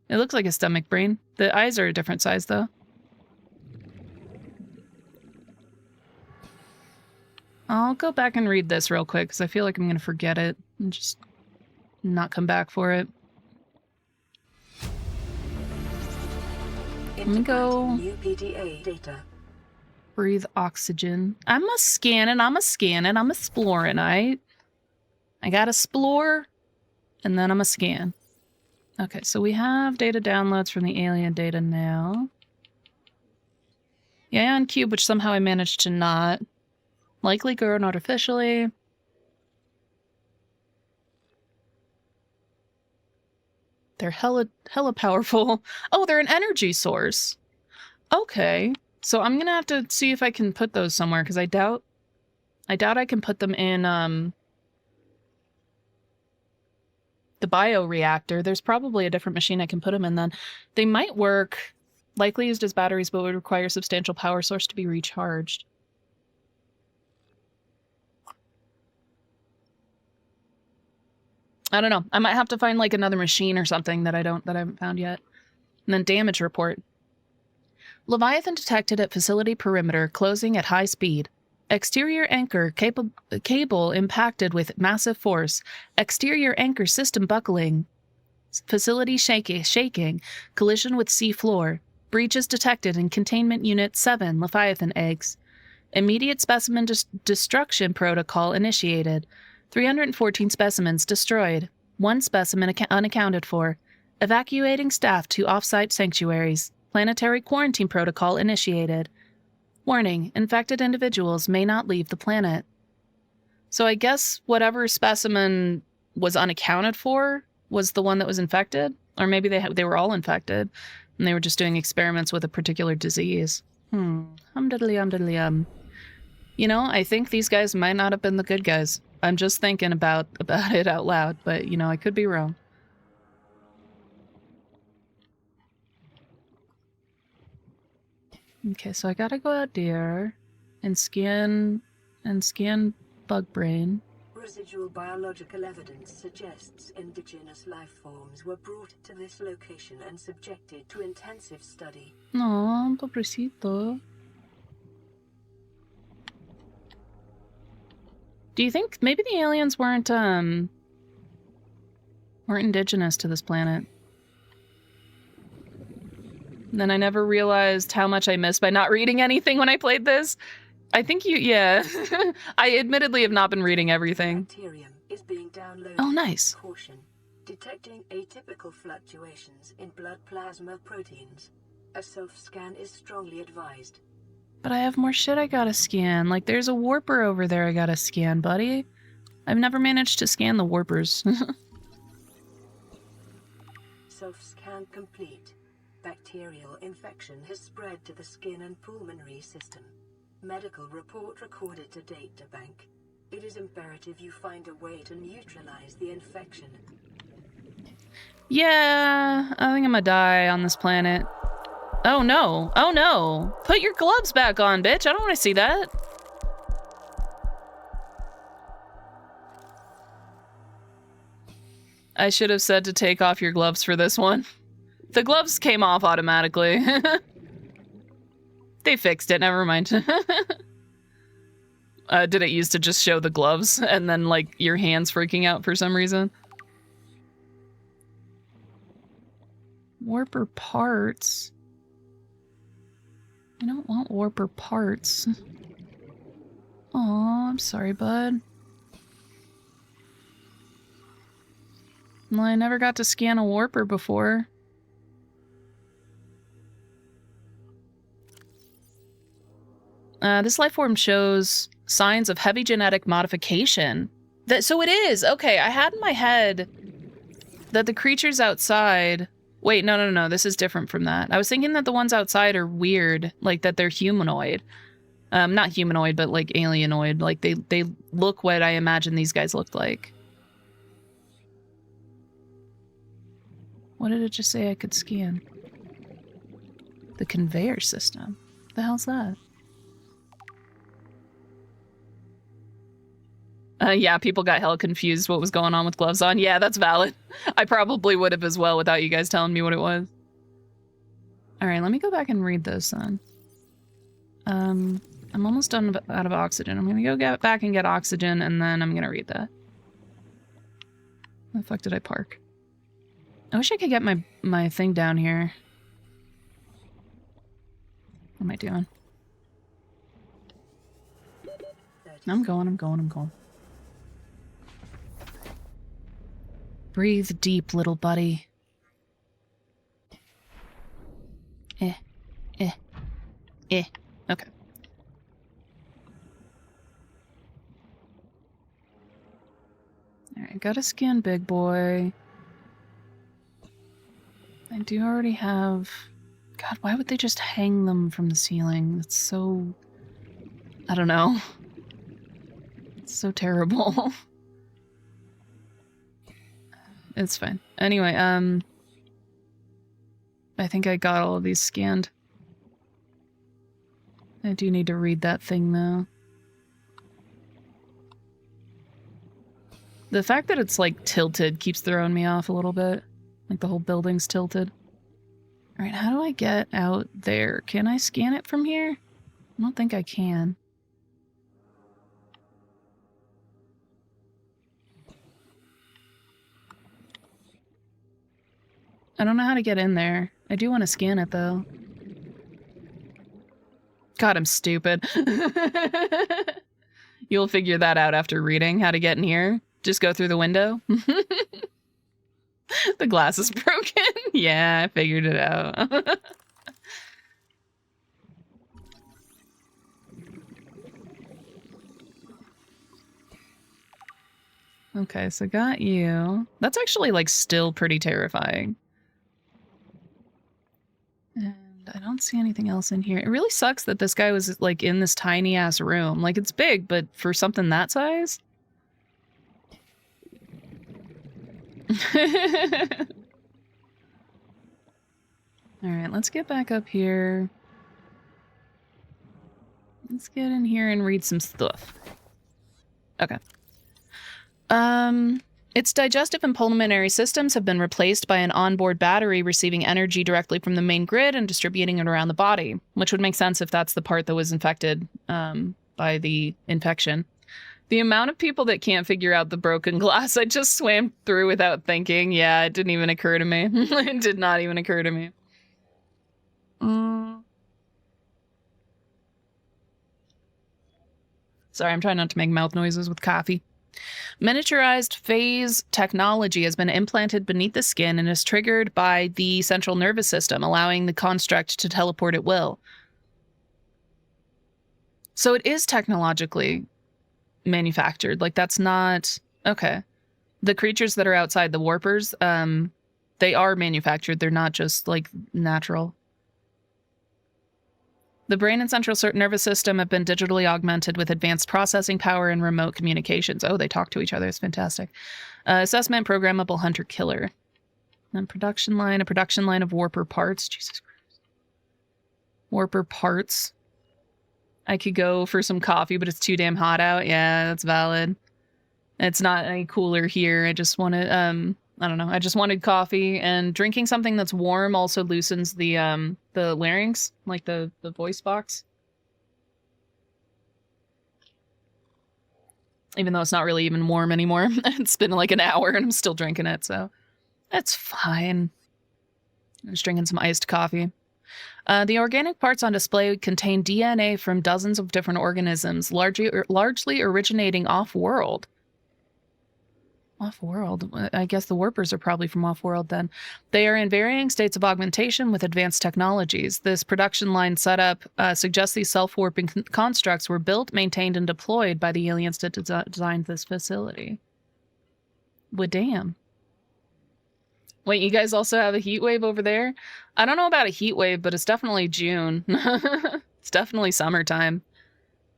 It looks like a stomach brain. The eyes are a different size, though. I'll go back and read this real quick, because I feel like I'm going to forget it and just not come back for it. Let me go. New PDA data. Breathe oxygen. I'm a scanning, I'm exploring. I gotta explore, and then I'm a scan. Okay, so we have data downloads from the alien data now. The ion cube, which somehow I managed to not. Likely grown artificially. They're hella powerful. Oh, they're an energy source. Okay. So I'm gonna have to see if I can put those somewhere, because I doubt I can put them in the bioreactor. There's probably a different machine I can put them in then. They might work, likely used as batteries, but would require a substantial power source to be recharged. I don't know. I might have to find like another machine or something that I haven't found yet. And then damage report. Leviathan detected at facility perimeter, closing at high speed. Exterior anchor cable impacted with massive force. Exterior anchor system buckling. Facility shaking. Collision with sea floor. Breaches detected in containment unit 7 Leviathan eggs. Immediate specimen destruction protocol initiated. 314 specimens destroyed. 1 specimen unaccounted for. Evacuating staff to off-site sanctuaries. Planetary quarantine protocol initiated. Warning, infected individuals may not leave the planet. So I guess whatever specimen was unaccounted for was the one that was infected? Or maybe they were all infected, and they were just doing experiments with a particular disease. Diddly-um. You know, I think these guys might not have been the good guys. I'm just thinking about it out loud, but, you know, I could be wrong. Okay, so I gotta go out there and scan bug brain. Residual biological evidence suggests indigenous life forms were brought to this location and subjected to intensive study. No, pobrecito. Do you think maybe the aliens weren't indigenous to this planet? And then I never realized how much I missed by not reading anything when I played this. I think yeah. I admittedly have not been reading everything. Bacterium is being downloaded. Oh, nice. Caution. Detecting atypical fluctuations in blood plasma proteins. A self-scan is strongly advised. But I have more shit I gotta scan. Like, there's a warper over there I gotta scan, buddy. I've never managed to scan the warpers. Self-scan complete. Bacterial infection has spread to the skin and pulmonary system. Medical report recorded to databank. It is imperative you find a way to neutralize the infection. Yeah, I think I'm gonna die on this planet. Oh no, oh no. Put your gloves back on, bitch. I don't want to see that. I should have said to take off your gloves for this one. The gloves came off automatically. They fixed it, never mind. Did it used to just show the gloves and then, like, your hands freaking out for some reason? Warper parts? I don't want warper parts. Aw, I'm sorry, bud. Well, I never got to scan a warper before. This life form shows signs of heavy genetic modification. So it is! Okay, I had in my head that the creatures outside... Wait, no, this is different from that. I was thinking that the ones outside are weird, like that they're humanoid. Not humanoid, but like alienoid. Like they look what I imagine these guys looked like. What did it just say I could scan? The conveyor system. What the hell's that? Yeah, people got hella confused what was going on with gloves on. Yeah, that's valid. I probably would have as well without you guys telling me what it was. Alright, let me go back and read this then. I'm almost done out of oxygen. I'm gonna go back and get oxygen, and then I'm gonna read that. Where the fuck did I park? I wish I could get my thing down here. What am I doing? I'm going. Breathe deep, little buddy. Okay. Alright, gotta scan big boy. I do already have... God, why would they just hang them from the ceiling? That's so... I don't know. It's so terrible. It's fine. Anyway, I think I got all of these scanned. I do need to read that thing, though. The fact that it's, like, tilted keeps throwing me off a little bit. Like, the whole building's tilted. Alright, how do I get out there? Can I scan it from here? I don't think I can. I don't know how to get in there. I do want to scan it, though. God, I'm stupid. You'll figure that out after reading how to get in here. Just go through the window. The glass is broken. Yeah, I figured it out. Okay, so got you. That's actually, like, still pretty terrifying. And I don't see anything else in here. It really sucks that this guy was, like, in this tiny-ass room. Like, it's big, but for something that size? Alright, let's get back up here. Let's get in here and read some stuff. Okay. Its digestive and pulmonary systems have been replaced by an onboard battery receiving energy directly from the main grid and distributing it around the body, which would make sense if that's the part that was infected by the infection. The amount of people that can't figure out the broken glass, I just swam through without thinking. Yeah, it didn't even occur to me. It did not even occur to me. Sorry, I'm trying not to make mouth noises with coffee. Miniaturized phase technology has been implanted beneath the skin and is triggered by the central nervous system, allowing the construct to teleport at will. So it is technologically manufactured. Like, that's not... Okay. The creatures that are outside the warpers, they are manufactured. They're not just, like, natural. The brain and central nervous system have been digitally augmented with advanced processing power and remote communications. Oh, they talk to each other. It's fantastic. Assessment, programmable hunter-killer. And a production line of warper parts. Jesus Christ. Warper parts. I could go for some coffee, but it's too damn hot out. Yeah, that's valid. It's not any cooler here. I just wanted, I don't know. I just wanted coffee, and drinking something that's warm also loosens the larynx, like the voice box. Even though it's not really even warm anymore. It's been like an hour and I'm still drinking it, so that's fine. I'm just drinking some iced coffee. The organic parts on display contain DNA from dozens of different organisms, largely originating off-world. Off-world? I guess the warpers are probably from off-world then. They are in varying states of augmentation with advanced technologies. This production line setup suggests these self-warping constructs were built, maintained, and deployed by the aliens that designed this facility. Well, damn. Wait, you guys also have a heat wave over there? I don't know about a heat wave, but it's definitely June. It's definitely summertime.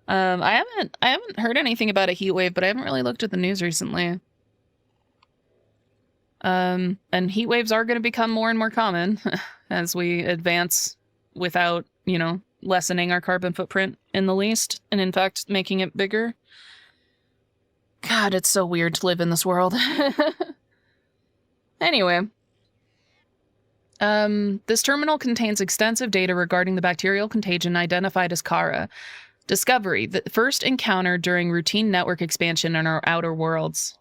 I haven't heard anything about a heat wave, but I haven't really looked at the news recently. And heat waves are going to become more and more common as we advance without, you know, lessening our carbon footprint in the least, and in fact, making it bigger. God, it's so weird to live in this world. Anyway. This terminal contains extensive data regarding the bacterial contagion identified as Kara. Discovery, the first encounter during routine network expansion in our outer worlds.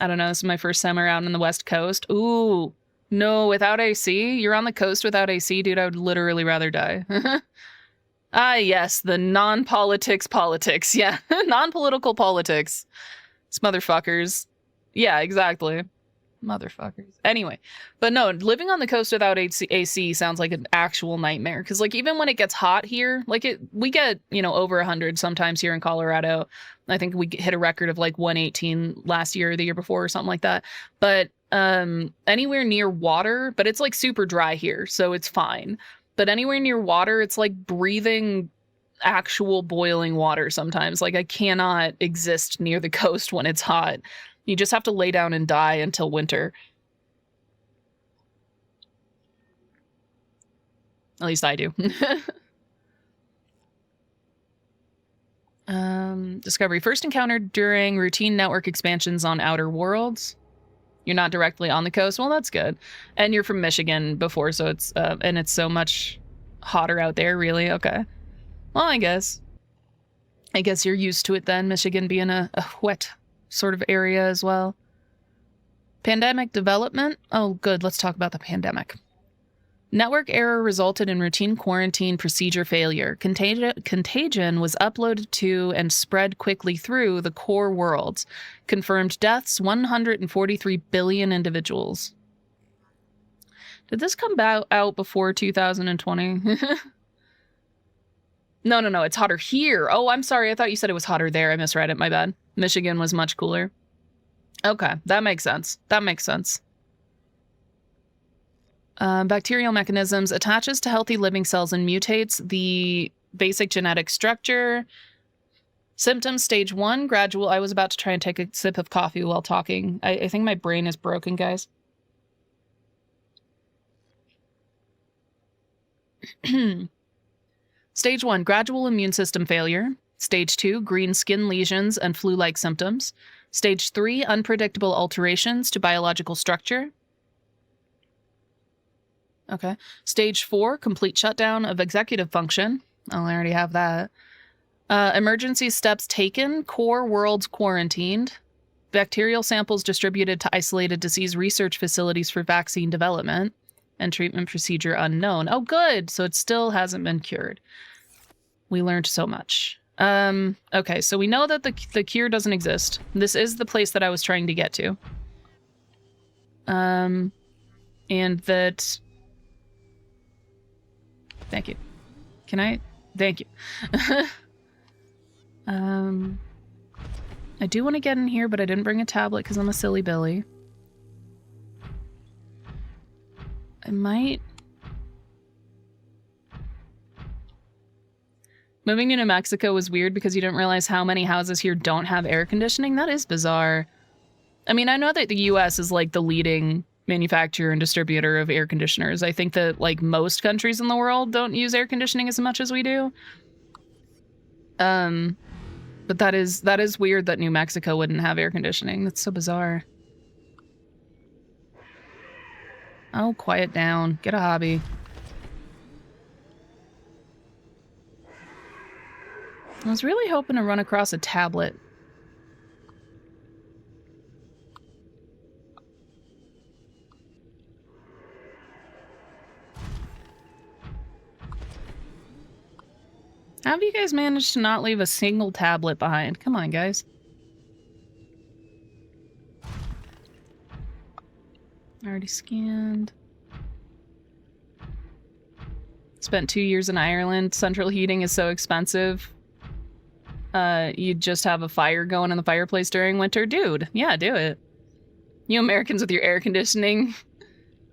I don't know, this is my first summer out on the West Coast. Ooh, no, without AC? You're on the coast without AC? Dude, I would literally rather die. Ah, yes, the non-politics politics. Yeah, non-political politics. It's motherfuckers. Yeah, exactly. Motherfuckers. Anyway, but no, living on the coast without AC sounds like an actual nightmare. Because, like, even when it gets hot here, like, we get, you know, over 100 sometimes here in Colorado. I think we hit a record of, like, 118 last year or the year before or something like that. But anywhere near water, but it's, like, super dry here, so it's fine. But anywhere near water, it's like breathing actual boiling water sometimes. Like, I cannot exist near the coast when it's hot. You just have to lay down and die until winter. At least I do. Discovery first encountered during routine network expansions on outer worlds. You're not directly on the coast. Well, that's good. And you're from Michigan before, so it's and it's so much hotter out there, really. Okay. Well, I guess you're used to it then, Michigan being a wet sort of area as well. Pandemic development. Oh, good. Let's talk about the pandemic. Network error resulted in routine quarantine procedure failure. Contagion was uploaded to and spread quickly through the core worlds. Confirmed deaths, 143 billion individuals. Did this come out before 2020? No. It's hotter here. Oh, I'm sorry. I thought you said it was hotter there. I misread it. My bad. Michigan was much cooler. Okay, that makes sense. Bacterial mechanisms attaches to healthy living cells and mutates the basic genetic structure. Symptoms, stage 1, gradual. I was about to try and take a sip of coffee while talking. I think my brain is broken, guys. Stage 1, gradual immune system failure. Stage 2, green skin lesions and flu-like symptoms. Stage 3, unpredictable alterations to biological structure. Okay. Stage 4, complete shutdown of executive function. Oh, I already have that. Emergency steps taken, core worlds quarantined. Bacterial samples distributed to isolated disease research facilities for vaccine development. And treatment procedure unknown. Oh, good. So it still hasn't been cured. We learned so much. Okay, so we know that the cure doesn't exist. This is the place that I was trying to get to. And that... Thank you. Can I? Thank you. I do want to get in here, but I didn't bring a tablet because I'm a silly Billy. I might... Moving to New Mexico was weird because you didn't realize how many houses here don't have air conditioning. That is bizarre. I mean, I know that the US is like the leading manufacturer and distributor of air conditioners. I think that like most countries in the world don't use air conditioning as much as we do. But that is weird that New Mexico wouldn't have air conditioning. That's so bizarre. Oh, quiet down. Get a hobby. I was really hoping to run across a tablet. How have you guys managed to not leave a single tablet behind? Come on, guys. Already scanned. Spent 2 years in Ireland. Central heating is so expensive. You just have a fire going in the fireplace during winter. Dude, yeah, do it. You Americans with your air conditioning.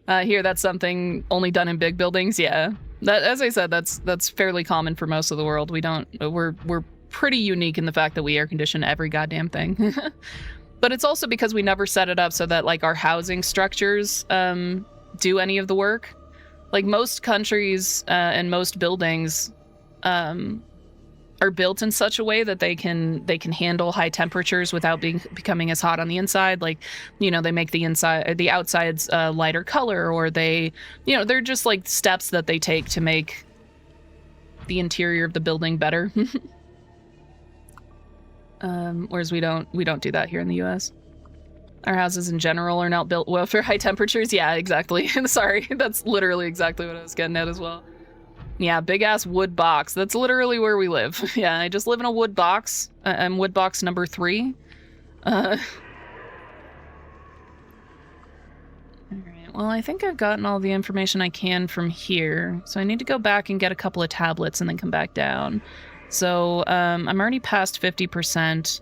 Here, that's something only done in big buildings. Yeah. That, as I said, that's fairly common for most of the world. We're pretty unique in the fact that we air condition every goddamn thing. But it's also because we never set it up so that like our housing structures do any of the work. Like most countries and most buildings are built in such a way that they can handle high temperatures without becoming as hot on the inside. Like, you know, they make the outsides lighter color, or they, you know, they're just like steps that they take to make the interior of the building better. Whereas we don't do that here in the US. Our houses in general are not built well for high temperatures. Yeah, exactly. Sorry, that's literally exactly what I was getting at as well. Yeah, big ass wood box. That's literally where we live. Yeah, I just live in a wood box. I'm wood box number 3. Alright, well, I think I've gotten all the information I can from here. So I need to go back and get a couple of tablets and then come back down. So I'm already past 50%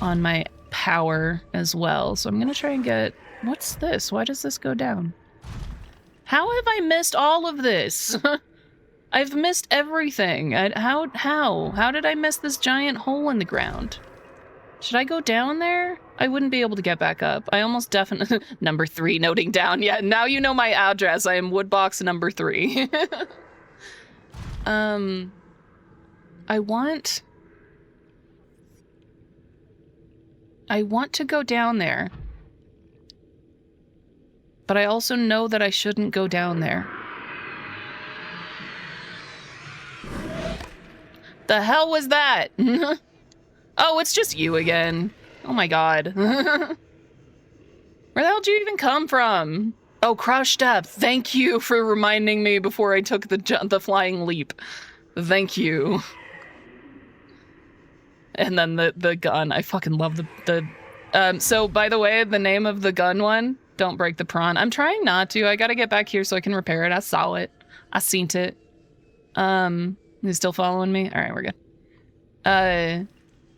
on my power as well. So I'm going to try and get... What's this? Why does this go down? How have I missed all of this? I've missed everything. How did I miss this giant hole in the ground? Should I go down there? I wouldn't be able to get back up. I almost definitely... Number 3, noting down. Yeah, now you know my address. I am Woodbox number 3. I want to go down there. But I also know that I shouldn't go down there. The hell was that? Oh, it's just you again. Oh my god. Where the hell did you even come from? Oh, crouch step. Thank you for reminding me before I took the flying leap. Thank you. And then the gun. I fucking love so by the way, the name of the gun one, don't break the prawn. I'm trying not to. I gotta get back here so I can repair it. I saw it. I seen it. You still following me? All right, we're good.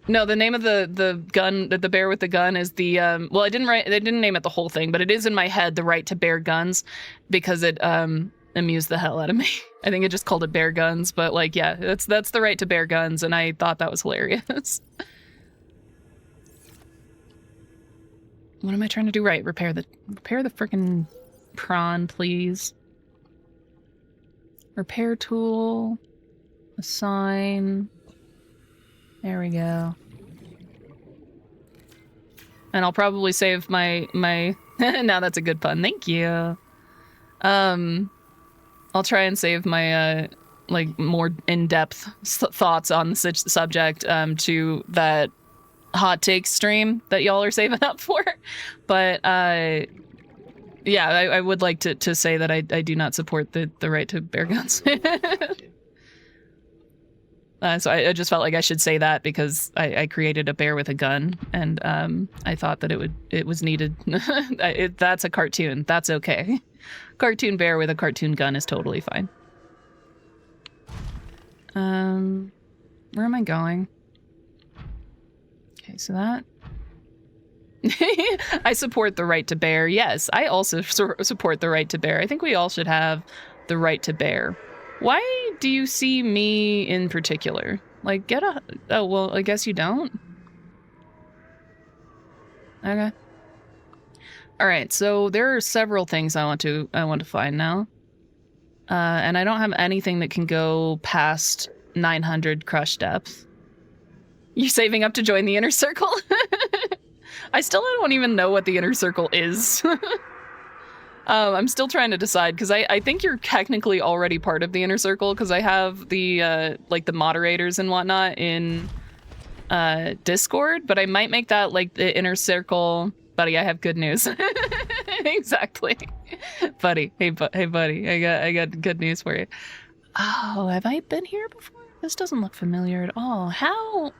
No, the name of the gun, the bear with the gun is the, well, I didn't name it the whole thing, but it is in my head, the right to bear guns, because it, amused the hell out of me. I think it just called it bear guns, but like, yeah, that's the right to bear guns, and I thought that was hilarious. What am I trying to do right? Repair the frickin' prawn, please. Repair tool. Assign. There we go. And I'll probably save my now that's a good pun. Thank you. I'll try and save my like more in-depth thoughts on the subject to that hot take stream that y'all are saving up for. But yeah, I would like to say that I do not support the right to bear guns. So I just felt like I should say that because I created a bear with a gun, and I thought that it was needed. That's a cartoon. That's okay. Cartoon bear with a cartoon gun is totally fine. Where am I going? Okay, so that. I support the right to bear. Yes, I also support the right to bear. I think we all should have the right to bear. Why do you see me in particular? Like, get a... Oh, well, I guess you don't? Okay. Alright, so there are several things I want to find now. And I don't have anything that can go past 900 crush depth. You saving up to join the inner circle? I still don't even know what the inner circle is. I'm still trying to decide, because I think you're technically already part of the inner circle, because I have the, like, the moderators and whatnot in Discord, but I might make that, like, the inner circle. Buddy, I have good news. Exactly. Buddy, hey buddy, I got good news for you. Oh, have I been here before? This doesn't look familiar at all. How...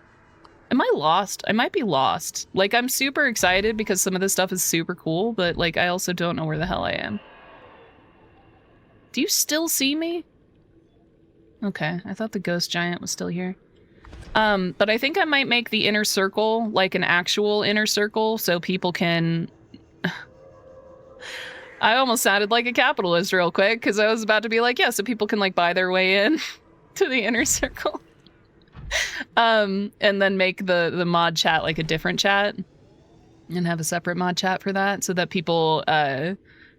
Am I lost? I might be lost. Like, I'm super excited because some of this stuff is super cool, but, like, I also don't know where the hell I am. Do you still see me? Okay, I thought the ghost giant was still here. But I think I might make the inner circle, like, an actual inner circle, so people can... I almost sounded like a capitalist real quick, because I was about to be like, yeah, so people can, like, buy their way in to the inner circle. And then make the mod chat like a different chat and have a separate mod chat for that, so that people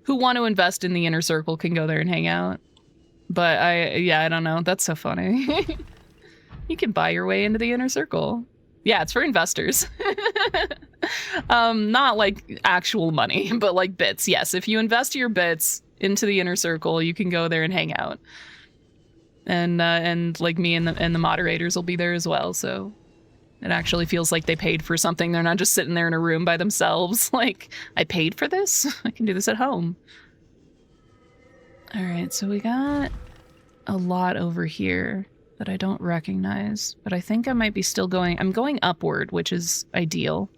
who want to invest in the inner circle can go there and hang out. But I don't know. That's so funny. You can buy your way into the inner circle. Yeah, it's for investors. Not like actual money, but like bits. Yes, if you invest your bits into the inner circle, you can go there and hang out. And like me and the moderators will be there as well, so it actually feels like they paid for something. They're not just sitting there in a room by themselves. Like, I paid for this? I can do this at home. Alright, so we got a lot over here that I don't recognize, but I think I might be still going... I'm going upward, which is ideal.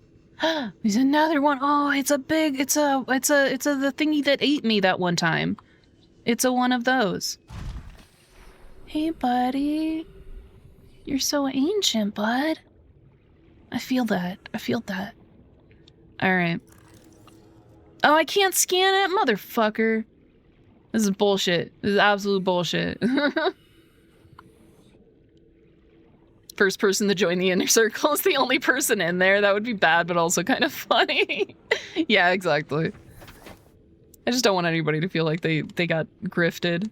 There's another one! Oh, it's a big... It's the thingy that ate me that one time. It's a one of those. Hey, buddy. You're so ancient, bud. I feel that. I feel that. Alright. Oh, I can't scan it? Motherfucker. This is bullshit. This is absolute bullshit. First person to join the inner circle is the only person in there. That would be bad, but also kind of funny. Yeah, exactly. I just don't want anybody to feel like they got grifted.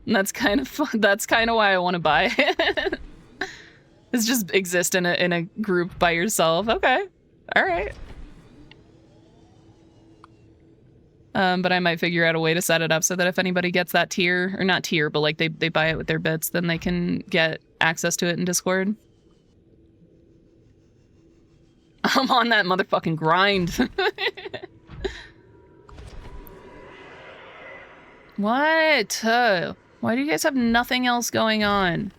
And that's kind of fun. That's kind of why I want to buy it. It's just exist in a group by yourself. Okay. All right. But I might figure out a way to set it up so that if anybody gets that tier, or not tier, but like they buy it with their bits, then they can get access to it in Discord. I'm on that motherfucking grind. What? Why do you guys have nothing else going on?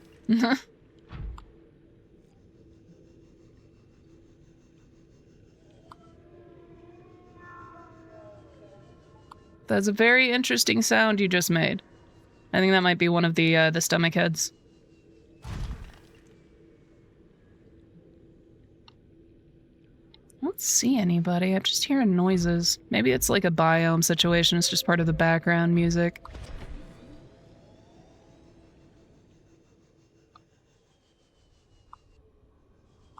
That's a very interesting sound you just made. I think that might be one of the stomach heads. I don't see anybody. I'm just hearing noises. Maybe it's like a biome situation. It's just part of the background music.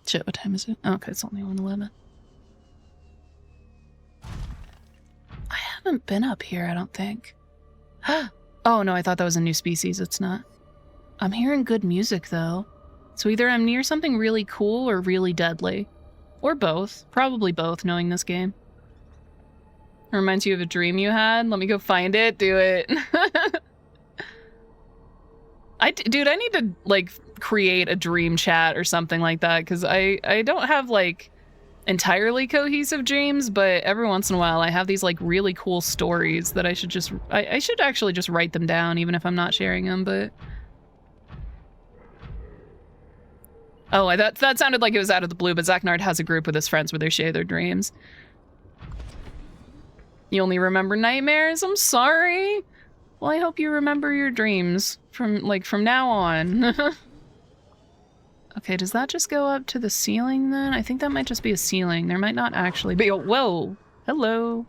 Shit, what time is it? Oh, okay, it's only 1:11. I haven't been up here, I don't think. Oh, no, I thought that was a new species. It's not. I'm hearing good music, though. So either I'm near something really cool or really deadly. Or both. Probably both, knowing this game. It reminds you of a dream you had? Let me go find it. Do it. Dude, I need to, like, create a dream chat or something like that, because I don't have, like, entirely cohesive dreams, but every once in a while I have these, like, really cool stories that I should just... I should actually just write them down, even if I'm not sharing them, but... Oh, that sounded like it was out of the blue, but Zach Nard has a group with his friends where they share their dreams. You only remember nightmares? I'm sorry. Well, I hope you remember your dreams from now on. Okay, does that just go up to the ceiling then? I think that might just be a ceiling. There might not actually be. Oh, whoa. Hello.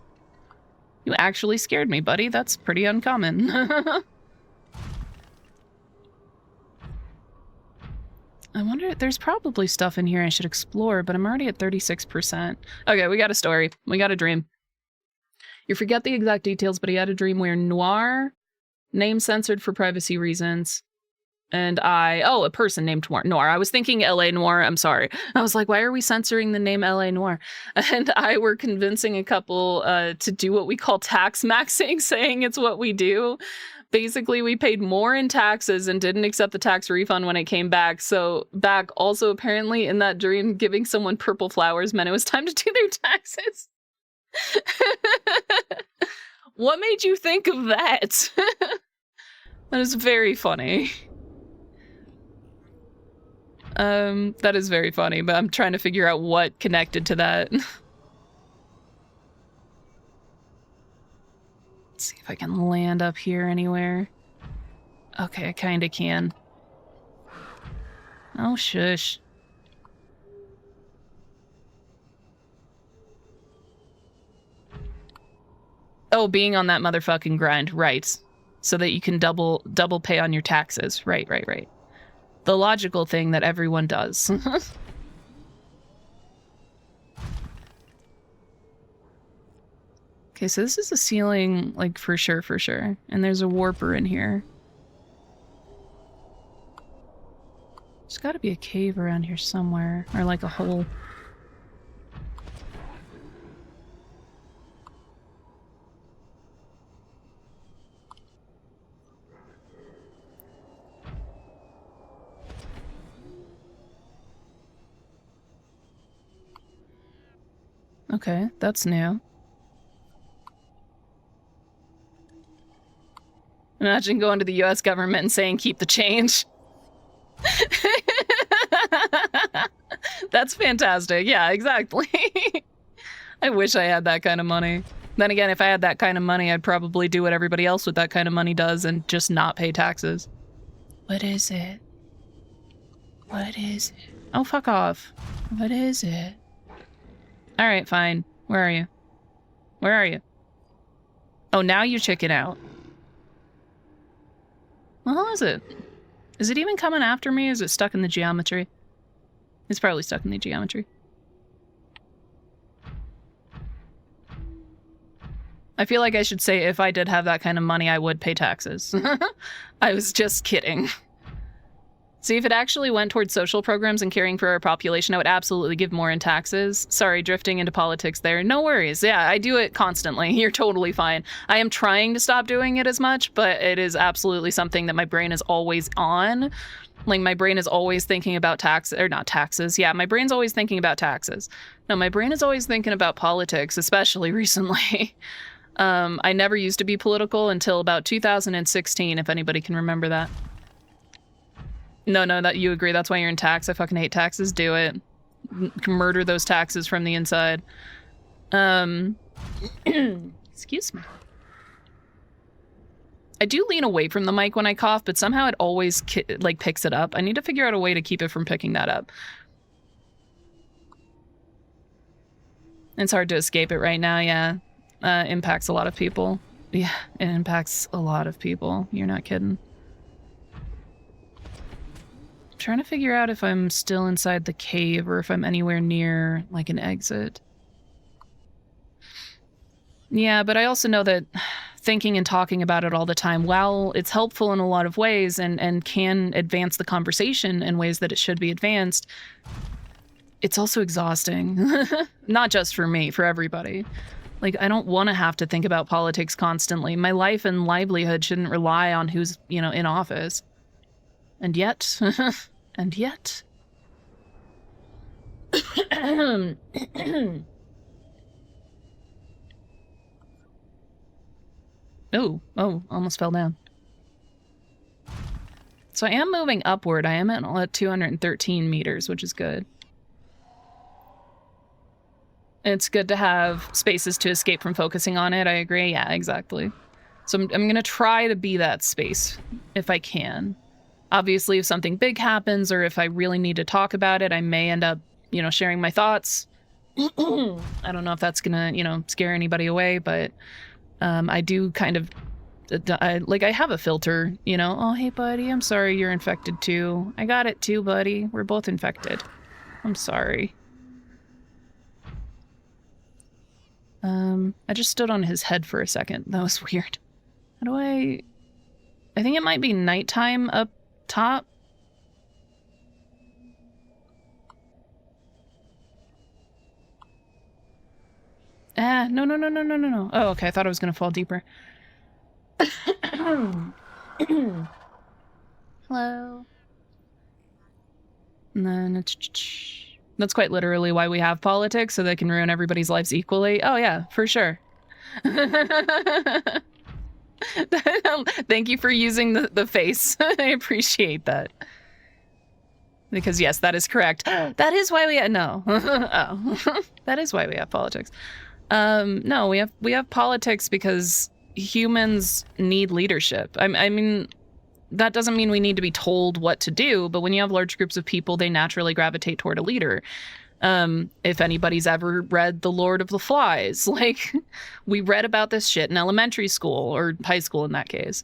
You actually scared me, buddy. That's pretty uncommon. I wonder, there's probably stuff in here I should explore, but I'm already at 36%. Okay, we got a story. We got a dream. You forget the exact details, but he had a dream where Noir, name censored for privacy reasons, and a person named Noir. I was thinking L.A. Noir, I'm sorry. I was like, why are we censoring the name L.A. Noir? And I were convincing a couple to do what we call tax maxing, saying it's what we do. Basically, we paid more in taxes and didn't accept the tax refund when it came back. So also apparently in that dream, giving someone purple flowers meant it was time to do their taxes. What made you think of that? That is very funny. That is very funny, but I'm trying to figure out what connected to that. Let's see if I can land up here anywhere. Okay, I kinda can. Oh, shush. Oh, being on that motherfucking grind, right. So that you can double pay on your taxes. Right. The logical thing that everyone does. Okay, so this is a ceiling, like, for sure. And there's a warper in here. There's gotta be a cave around here somewhere. Or, like, a hole. Okay, that's new. Imagine going to the US government and saying, keep the change. That's fantastic. Yeah, exactly. I wish I had that kind of money. Then again, if I had that kind of money, I'd probably do what everybody else with that kind of money does and just not pay taxes. What is it? What is it? Oh, fuck off. What is it? Alright, fine. Where are you? Where are you? Oh, now you chicken out. Well, how is it? Is it even coming after me? Is it stuck in the geometry? It's probably stuck in the geometry. I feel like I should say if I did have that kind of money, I would pay taxes. I was just kidding. See, if it actually went towards social programs and caring for our population, I would absolutely give more in taxes. Sorry, drifting into politics there. No worries. Yeah, I do it constantly. You're totally fine. I am trying to stop doing it as much, but it is absolutely something that my brain is always on. Like, my brain is always thinking about taxes. Yeah, my brain's always thinking about taxes. No, my brain is always thinking about politics, especially recently. I never used to be political until about 2016, if anybody can remember that. No, that you agree. That's why you're in tax. I fucking hate taxes. Do it. Murder those taxes from the inside. Excuse me. I do lean away from the mic when I cough, but somehow it always picks it up. I need to figure out a way to keep it from picking that up. It's hard to escape it right now, yeah. Impacts a lot of people. Yeah, it impacts a lot of people. You're not kidding. Trying to figure out if I'm still inside the cave or if I'm anywhere near, like, an exit. Yeah, but I also know that thinking and talking about it all the time, while it's helpful in a lot of ways and can advance the conversation in ways that it should be advanced, it's also exhausting. Not just for me, for everybody. Like, I don't want to have to think about politics constantly. My life and livelihood shouldn't rely on who's, you know, in office. And yet, and yet. Oh, almost fell down. So I am moving upward. I am at 213 meters, which is good. It's good to have spaces to escape from focusing on it. I agree. Yeah, exactly. So I'm going to try to be that space if I can. Obviously, if something big happens or if I really need to talk about it, I may end up, you know, sharing my thoughts. I don't know if that's going to, you know, scare anybody away, but I do kind of, I have a filter, you know. Oh, hey, buddy, I'm sorry you're infected too. I got it too, buddy. We're both infected. I'm sorry. I just stood on his head for a second. That was weird. How do I think it might be nighttime up top. No. Oh, okay, I thought I was gonna fall deeper. Hello. And then that's quite literally why we have politics, so they can ruin everybody's lives equally. Oh yeah, for sure. Thank you for using the face. I appreciate that. Because yes, that is correct. That is why we no. Oh, that is why we have politics. No, we have politics because humans need leadership. I mean, that doesn't mean we need to be told what to do, but when you have large groups of people, they naturally gravitate toward a leader. If anybody's ever read The Lord of the Flies, like, we read about this shit in elementary school, or high school in that case.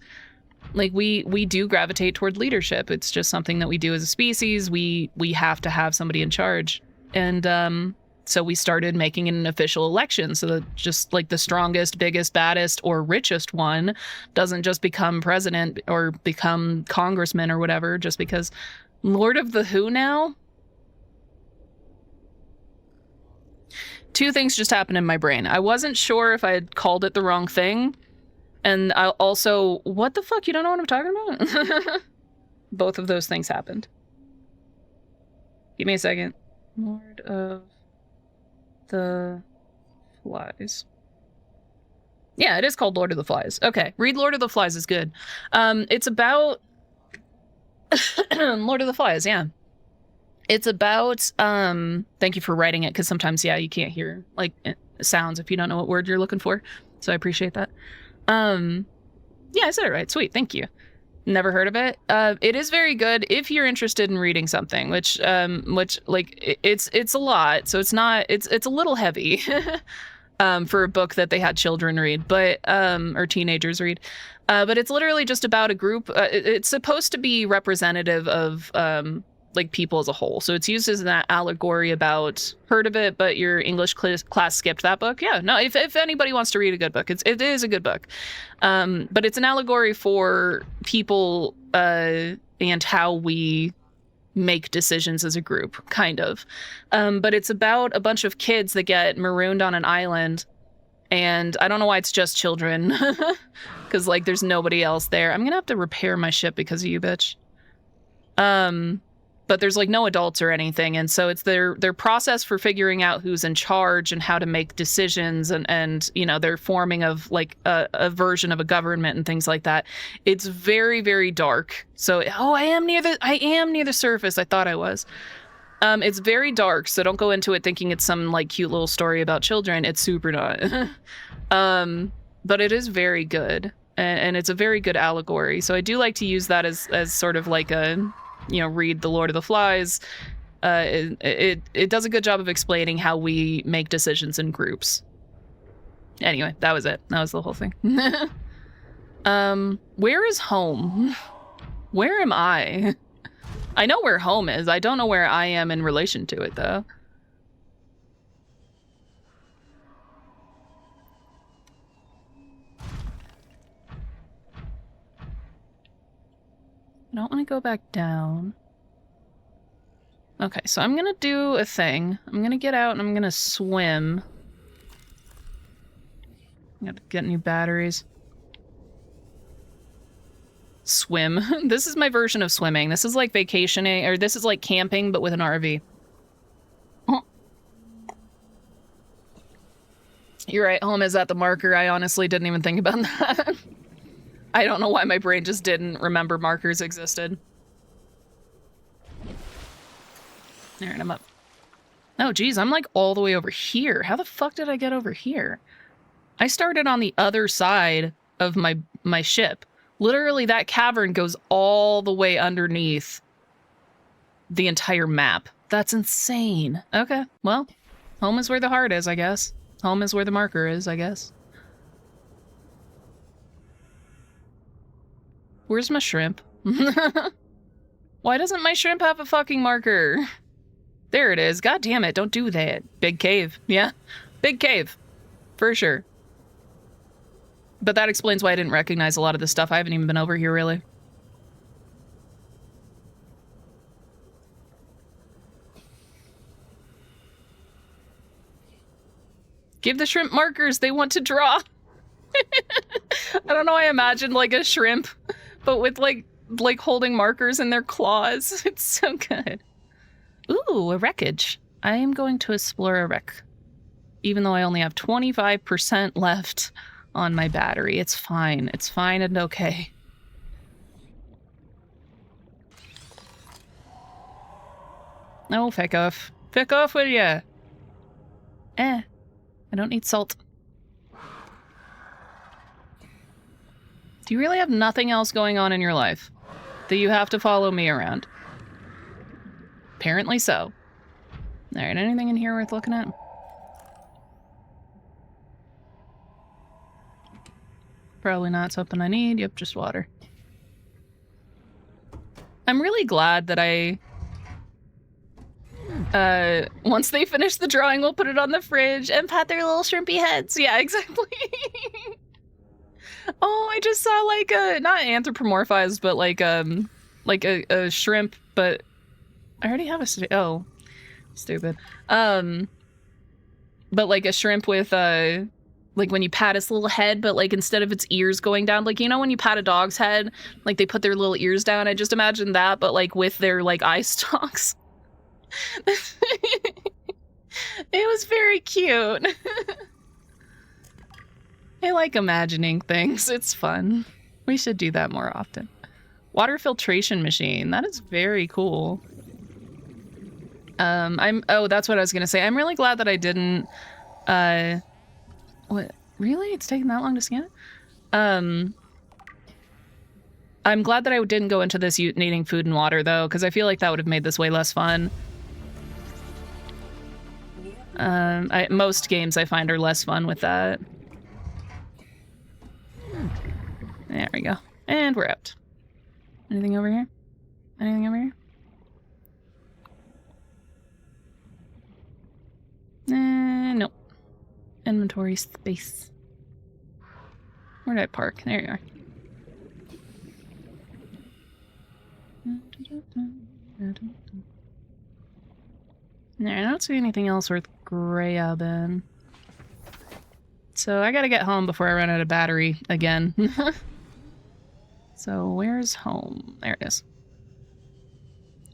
Like, we do gravitate toward leadership. It's just something that we do as a species. We have to have somebody in charge. And so we started making it an official election so that just like the strongest, biggest, baddest, or richest one doesn't just become president or become congressman or whatever just because Lord of the Who now? Two things just happened in my brain. I wasn't sure if I had called it the wrong thing. And I also, what the fuck? You don't know what I'm talking about? Both of those things happened. Give me a second. Lord of the Flies. Yeah, it is called Lord of the Flies. Okay, read Lord of the Flies is good. It's about Lord of the Flies, yeah. It's about thank you for writing it, because sometimes, yeah, you can't hear like sounds if you don't know what word you're looking for. So I appreciate that. Yeah, I said it right. Sweet, thank you. Never heard of it. It is very good if you're interested in reading something, which like it's a lot, so it's not it's a little heavy for a book that they had children read, but or teenagers read. But it's literally just about a group. It's supposed to be representative of like people as a whole. So it's used as an allegory about, heard of it, but your English class skipped that book. Yeah, no, if anybody wants to read a good book, it is a good book. But it's an allegory for people and how we make decisions as a group, kind of. But it's about a bunch of kids that get marooned on an island. And I don't know why it's just children, because like there's nobody else there. I'm gonna have to repair my ship because of you, bitch. But there's like no adults or anything, and so it's their process for figuring out who's in charge and how to make decisions, and you know, their forming of like a version of a government and things like that. It's very, very dark. So I am near the surface. I thought I was. It's very dark, so don't go into it thinking it's some like cute little story about children. It's super not. But it is very good, and it's a very good allegory. So I do like to use that as sort of like a, you know, read The Lord of the Flies. It does a good job of explaining how we make decisions in groups. Anyway, that was it. That was the whole thing. Where is home? Where am I? I know where home is. I don't know where I am in relation to it, though. I don't want to go back down. Okay, so I'm gonna do a thing. I'm gonna get out and I'm gonna swim. I gotta get new batteries. Swim. This is my version of swimming. This is like vacationing, or this is like camping, but with an RV. Oh. You're right, home is at the marker. I honestly didn't even think about that. I don't know why my brain just didn't remember markers existed. Alright, I'm up. Oh, geez, I'm like all the way over here. How the fuck did I get over here? I started on the other side of my ship. Literally, that cavern goes all the way underneath the entire map. That's insane. Okay, well, home is where the heart is, I guess. Home is where the marker is, I guess. Where's my shrimp? Why doesn't my shrimp have a fucking marker? There it is. God damn it, don't do that. Big cave. Yeah, big cave. For sure. But that explains why I didn't recognize a lot of this stuff. I haven't even been over here, really. Give the shrimp markers. They want to draw. I don't know. I imagined like a shrimp, but with like holding markers in their claws. It's so good. Ooh, a wreckage. I am going to explore a wreck. Even though I only have 25% left on my battery. It's fine. It's fine and okay. No, feck off. Feck off, will ya? I don't need salt. Do you really have nothing else going on in your life that you have to follow me around? Apparently so. Alright, anything in here worth looking at? Probably not something I need. Yep, just water. I'm really glad that once they finish the drawing, we'll put it on the fridge and pat their little shrimpy heads. Yeah, exactly. Oh, I just saw like a, not anthropomorphized, but like a shrimp, but I already have a, oh, stupid. But like a shrimp with, like when you pat its little head, but like instead of its ears going down, like, you know, when you pat a dog's head, like they put their little ears down. I just imagined that, but like with their like eye stalks. It was very cute. I like imagining things. It's fun. We should do that more often. Water filtration machine. That is very cool. Oh, that's what I was gonna say. I'm really glad that I didn't, what? Really? It's taking that long to scan it? I'm glad that I didn't go into this needing food and water, though, because I feel like that would have made this way less fun. Most games I find are less fun with that. There we go. And we're out. Anything over here? Anything over here? Nope. Inventory space. Where did I park? There you are. There, I don't see anything else worth grabbing. So I gotta get home before I run out of battery again. So where's home? There it is.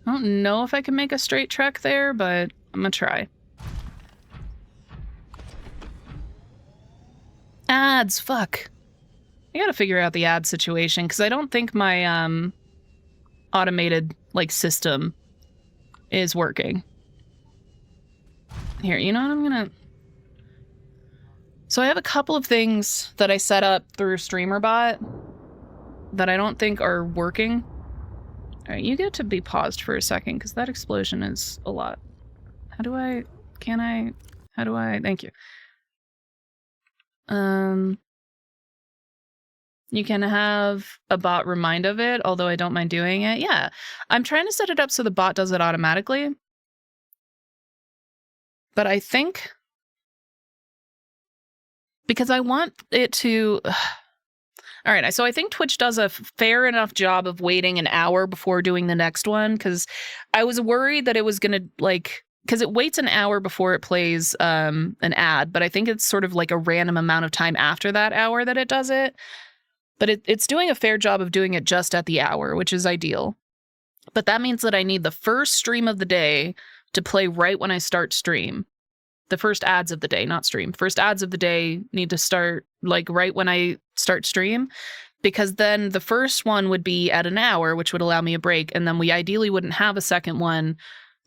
I don't know if I can make a straight trek there, but I'm gonna try. Ads, fuck. I gotta figure out the ad situation, because I don't think my automated like system is working. Here, you know what I'm gonna... So I have a couple of things that I set up through StreamerBot that I don't think are working. Alright, you get to be paused for a second, because that explosion is a lot. How do I... Can I... How do I... Thank you. You can have a bot remind of it, although I don't mind doing it. Yeah, I'm trying to set it up so the bot does it automatically. But I think... Because I want it to... All right, so I think Twitch does a fair enough job of waiting an hour before doing the next one, because I was worried that it was gonna because it waits an hour before it plays an ad, but I think it's sort of like a random amount of time after that hour that it does it. But it's doing a fair job of doing it just at the hour, which is ideal. But that means that I need the first stream of the day to play right when I start stream. The first ads of the day, not stream. First ads of the day need to start like right when I start stream, because then the first one would be at an hour, which would allow me a break. And then we ideally wouldn't have a second one,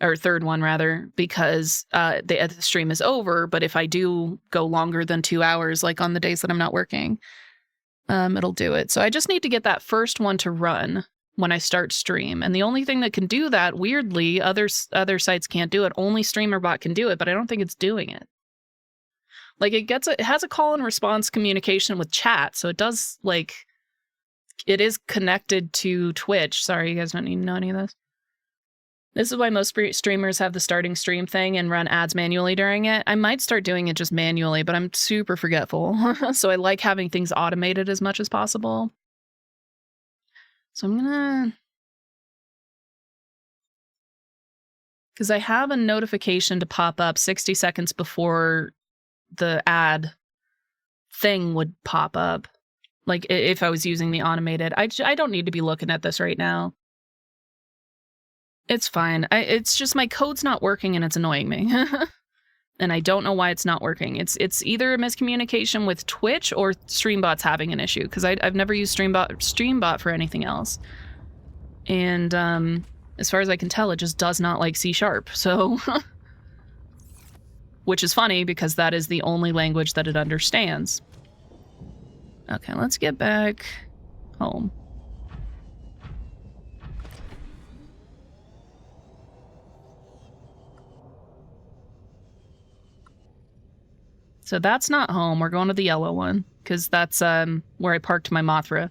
or third one rather, because the stream is over. But if I do go longer than 2 hours, like on the days that I'm not working, it'll do it. So I just need to get that first one to run when I start stream. And the only thing that can do that, weirdly, other sites can't do it. Only StreamerBot can do it, but I don't think it's doing it. Like it has a call and response communication with chat, so it does it is connected to Twitch. Sorry, you guys don't need to know any of this. This is why most streamers have the starting stream thing and run ads manually during it. I might start doing it just manually, but I'm super forgetful. So I like having things automated as much as possible. So I'm gonna... because I have a notification to pop up 60 seconds before the ad thing would pop up. Like if I was using the automated. I don't need to be looking at this right now. It's fine. It's just my code's not working and it's annoying me. And I don't know why it's not working. It's either a miscommunication with Twitch or StreamBot's having an issue, because I've never used StreamBot for anything else. And as far as I can tell, it just does not like C#. So, which is funny because that is the only language that it understands. Okay, let's get back home. So that's not home. We're going to the yellow one, because that's where I parked my Mothra.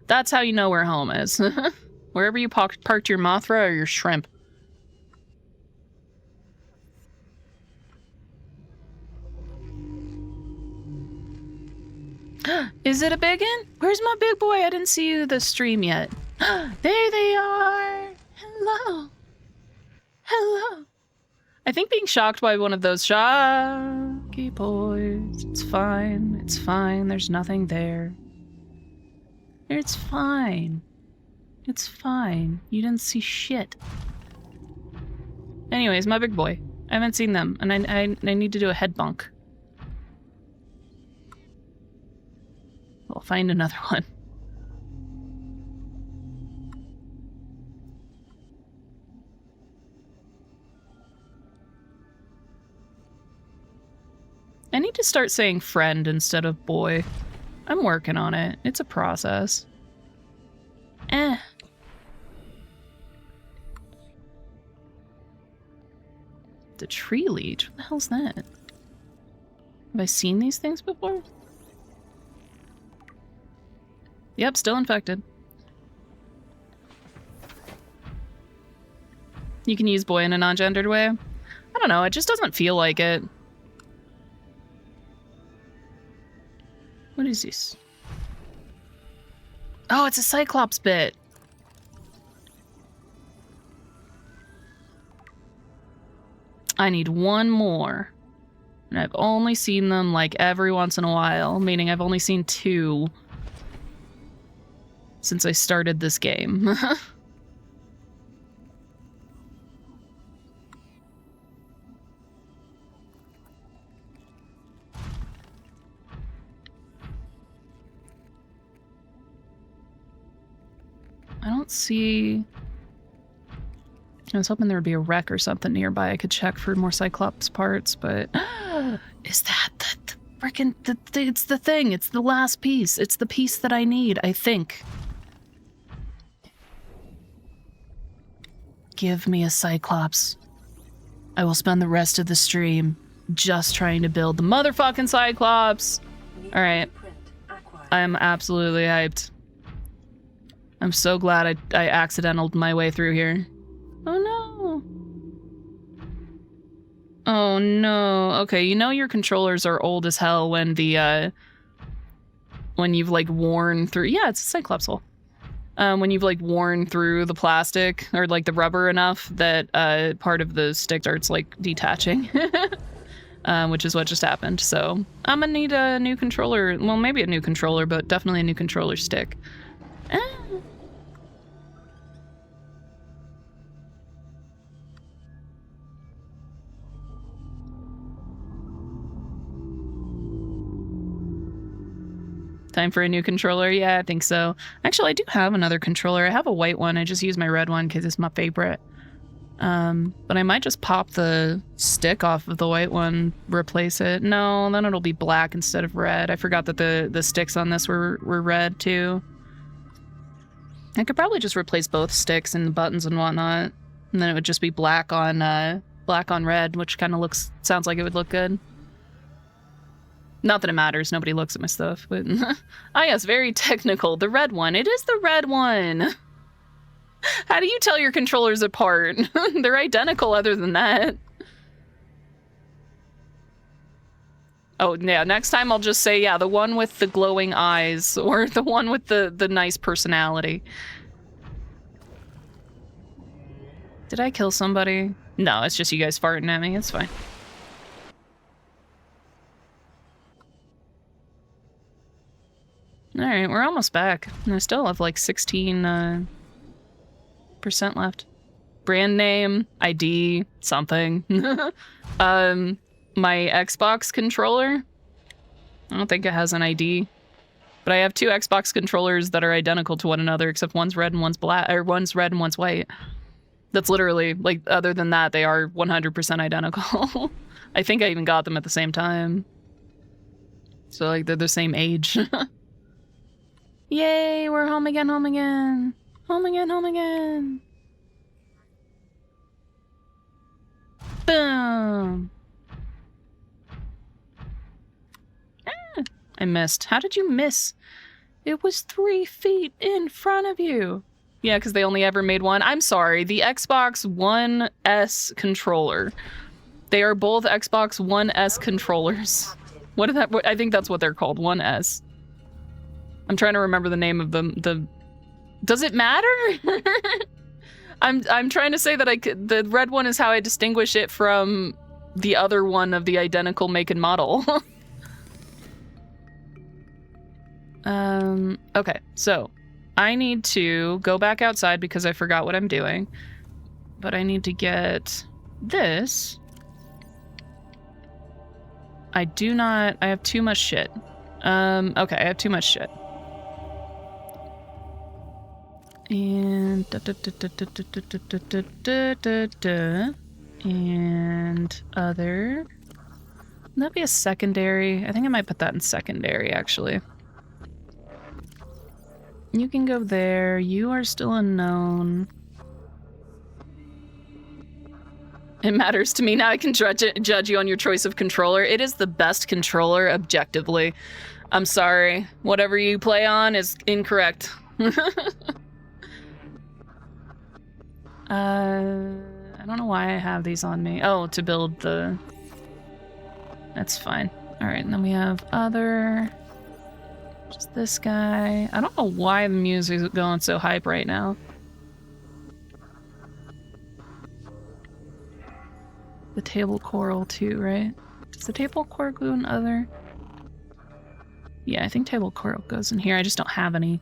That's how you know where home is. Wherever you parked your Mothra or your shrimp. Is it a biggin? Where's my big boy? I didn't see you the stream yet. There they are. Hello. Hello. I think being shocked by one of those shocky boys. It's fine. It's fine. There's nothing there. It's fine. It's fine. You didn't see shit. Anyways, my big boy. I haven't seen them, and I need to do a head bunk. I'll find another one. I need to start saying friend instead of boy. I'm working on it. It's a process. The tree leech? What the hell's that? Have I seen these things before? Yep, still infected. You can use boy in a non-gendered way? I don't know, it just doesn't feel like it. What is this? Oh, it's a Cyclops bit. I need one more. And I've only seen them like every once in a while, meaning I've only seen 2 since I started this game. I don't see... I was hoping there would be a wreck or something nearby I could check for more Cyclops parts, but... Is that the frickin'... It's the thing. It's the last piece. It's the piece that I need, I think. Give me a Cyclops. I will spend the rest of the stream just trying to build the motherfucking Cyclops. Alright. I'm absolutely hyped. I'm so glad I accidentaled my way through here. Oh no. Oh no. Okay, you know your controllers are old as hell when the when you've like worn through, yeah, it's a Cyclops hole. When you've like worn through the plastic or like the rubber enough that part of the stick starts like detaching, which is what just happened. So I'm gonna need a new controller. Well, maybe a new controller, but definitely a new controller stick. Time for a new controller? Yeah, I think so. Actually, I do have another controller. I have a white one. I just use my red one because it's my favorite. But I might just pop the stick off of the white one, replace it. No, then it'll be black instead of red. I forgot that the sticks on this were red too. I could probably just replace both sticks and the buttons and whatnot, and then it would just be black on red, which kind of sounds like it would look good. Not that it matters, nobody looks at my stuff, but ah yes, very technical. The red one, it is the red one. How do you tell your controllers apart? They're identical other than that. Oh yeah, next time I'll just say, yeah, the one with the glowing eyes, or the one with the nice personality. Did I kill somebody? No, it's just you guys farting at me, it's fine. Alright, we're almost back. And I still have like 16% left. Brand name, ID, something. My Xbox controller. I don't think it has an ID. But I have two Xbox controllers that are identical to one another, except one's red and one's black, or one's red and one's white. That's literally, like, other than that, they are 100% identical. I think I even got them at the same time. So, like, they're the same age. Yay, we're home again, home again. Home again, home again. Boom. Ah, I missed. How did you miss? It was 3 feet in front of you. Yeah, because they only ever made one. I'm sorry, the Xbox One S controller. They are both Xbox One S controllers. What is that? I think that's what they're called, One S. I'm trying to remember the name of them. Does it matter? I'm trying to say that the red one is how I distinguish it from the other one of the identical make and model. Okay, so I need to go back outside because I forgot what I'm doing. But I need to get this. I have too much shit. Okay, I have too much shit. And and other. That'd be a secondary. I think I might put that in secondary, actually. You can go there. You are still unknown. It matters to me. Now I can judge you on your choice of controller. It is the best controller, objectively. I'm sorry. Whatever you play on is incorrect. I don't know why I have these on me. Oh, to build the... That's fine. Alright, and then we have other... Just this guy. I don't know why the music is going so hype right now. The table coral too, right? Does the table coral go in other? Yeah, I think table coral goes in here. I just don't have any.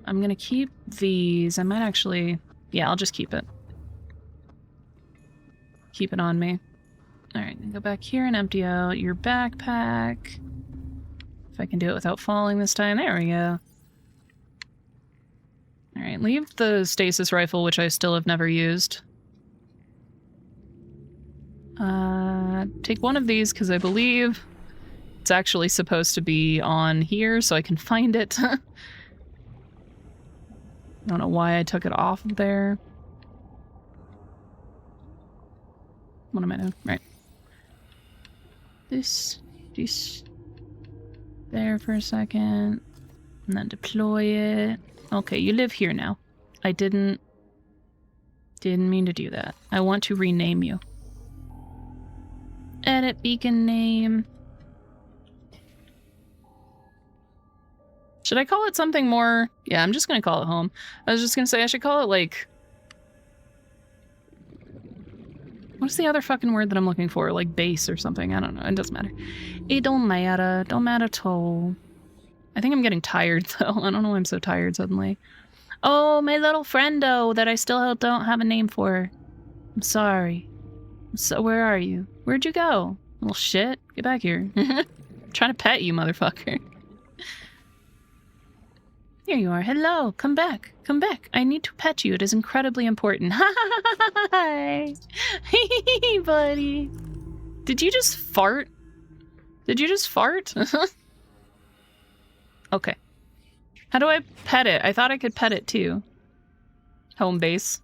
I'm gonna keep these. I might actually... Yeah, I'll just keep it. Keep it on me. Alright, go back here and empty out your backpack. If I can do it without falling this time. There we go. Alright, leave the stasis rifle, which I still have never used. Take one of these, because I believe it's actually supposed to be on here, so I can find it. I don't know why I took it off of there. What am I doing? Right. This there for a second, and then deploy it. Okay, you live here now. I didn't mean to do that. I want to rename you. Edit beacon name. Should I call it something more? Yeah, I'm just gonna call it home. I was just gonna say I should call it like... What's the other fucking word that I'm looking for? Like base or something. I don't know. It doesn't matter. It don't matter. Don't matter at all. I think I'm getting tired though. I don't know why I'm so tired suddenly. Oh, my little friendo that I still don't have a name for. I'm sorry. So where are you? Where'd you go? Little shit. Get back here. I'm trying to pet you, motherfucker. Here you are. Hello. Come back. Come back. I need to pet you. It is incredibly important. Hi. Hey, buddy. Did you just fart? Did you just fart? Okay. How do I pet it? I thought I could pet it too. Home base.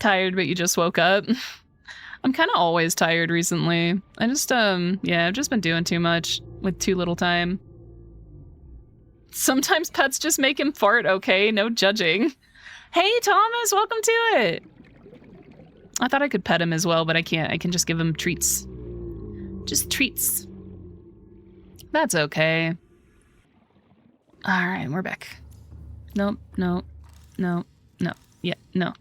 Tired, but you just woke up. I'm kind of always tired recently. I just, yeah, I've just been doing too much with too little time. Sometimes pets just make him fart, okay? No judging. Hey, Thomas, welcome to it. I thought I could pet him as well, but I can't. I can just give him treats. Just treats. That's okay. All right, we're back. Nope, no, no, no. Yeah, no.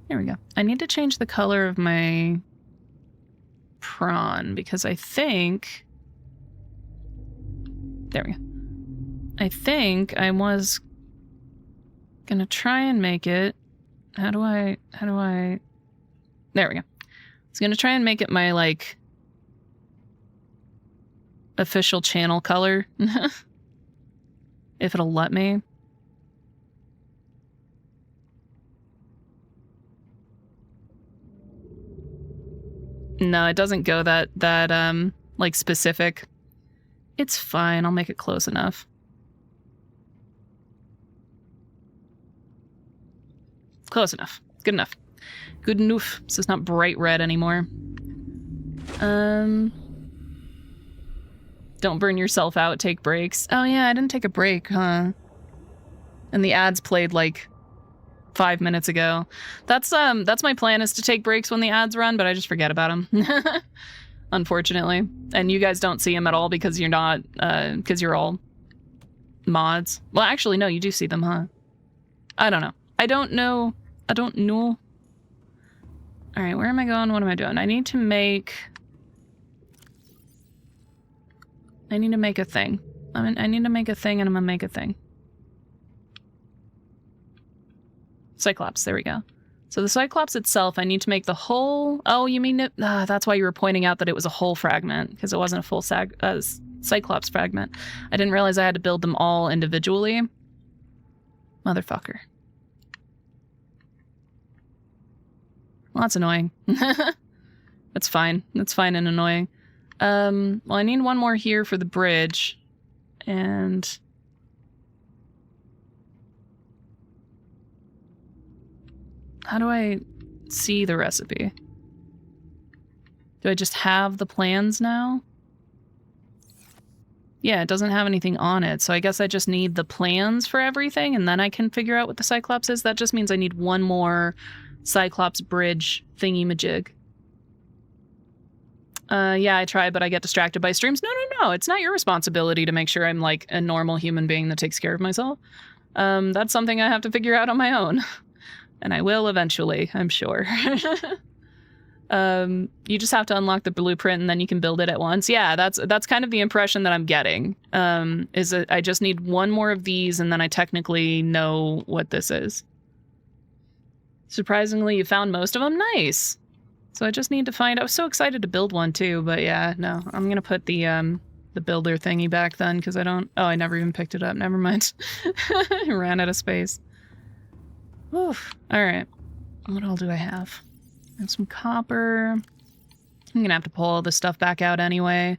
There we go. I need to change the color of my prawn because I think... There we go. I think I was gonna try and make it... How do I... There we go. I was gonna try and make it my, like, official channel color. If it'll let me. No, it doesn't go that like specific. It's fine, I'll make it close enough. Close enough. Good enough. Good enough. So it's not bright red anymore. Don't burn yourself out, take breaks. Oh yeah, I didn't take a break, huh? And the ads played like 5 minutes ago. That's my plan, is to take breaks when the ads run, but I just forget about them. Unfortunately. And you guys don't see them at all because you're not, because you're all mods. Well, actually, no, you do see them, huh? I don't know. I don't know. All right, where am I going? What am I doing? I need to make a thing. I need to make a thing, and I'm gonna make a thing. Cyclops, there we go. So the Cyclops itself, I need to make the whole... Oh, you mean it? That's why you were pointing out that it was a whole fragment, because it wasn't a full Cyclops fragment. I didn't realize I had to build them all individually. Motherfucker. Well, that's annoying. That's fine. That's fine and annoying. Well, I need one more here for the bridge. And... How do I see the recipe? Do I just have the plans now? Yeah, it doesn't have anything on it, so I guess I just need the plans for everything, and then I can figure out what the Cyclops is. That just means I need one more Cyclops bridge thingy-majig. Yeah, I tried, but I get distracted by streams. No, it's not your responsibility to make sure I'm, like, a normal human being that takes care of myself. That's something I have to figure out on my own. And I will eventually, I'm sure. You just have to unlock the blueprint and then you can build it at once. Yeah, that's kind of the impression that I'm getting. Is that I just need one more of these and then I technically know what this is. Surprisingly, you found most of them. Nice. So I just need to find... I was so excited to build one too, but yeah, no. I'm gonna put the builder thingy back then because I don't... Oh, I never even picked it up. Never mind. I ran out of space. Oof. Alright. What all do I have? I have some copper. I'm gonna have to pull all this stuff back out anyway.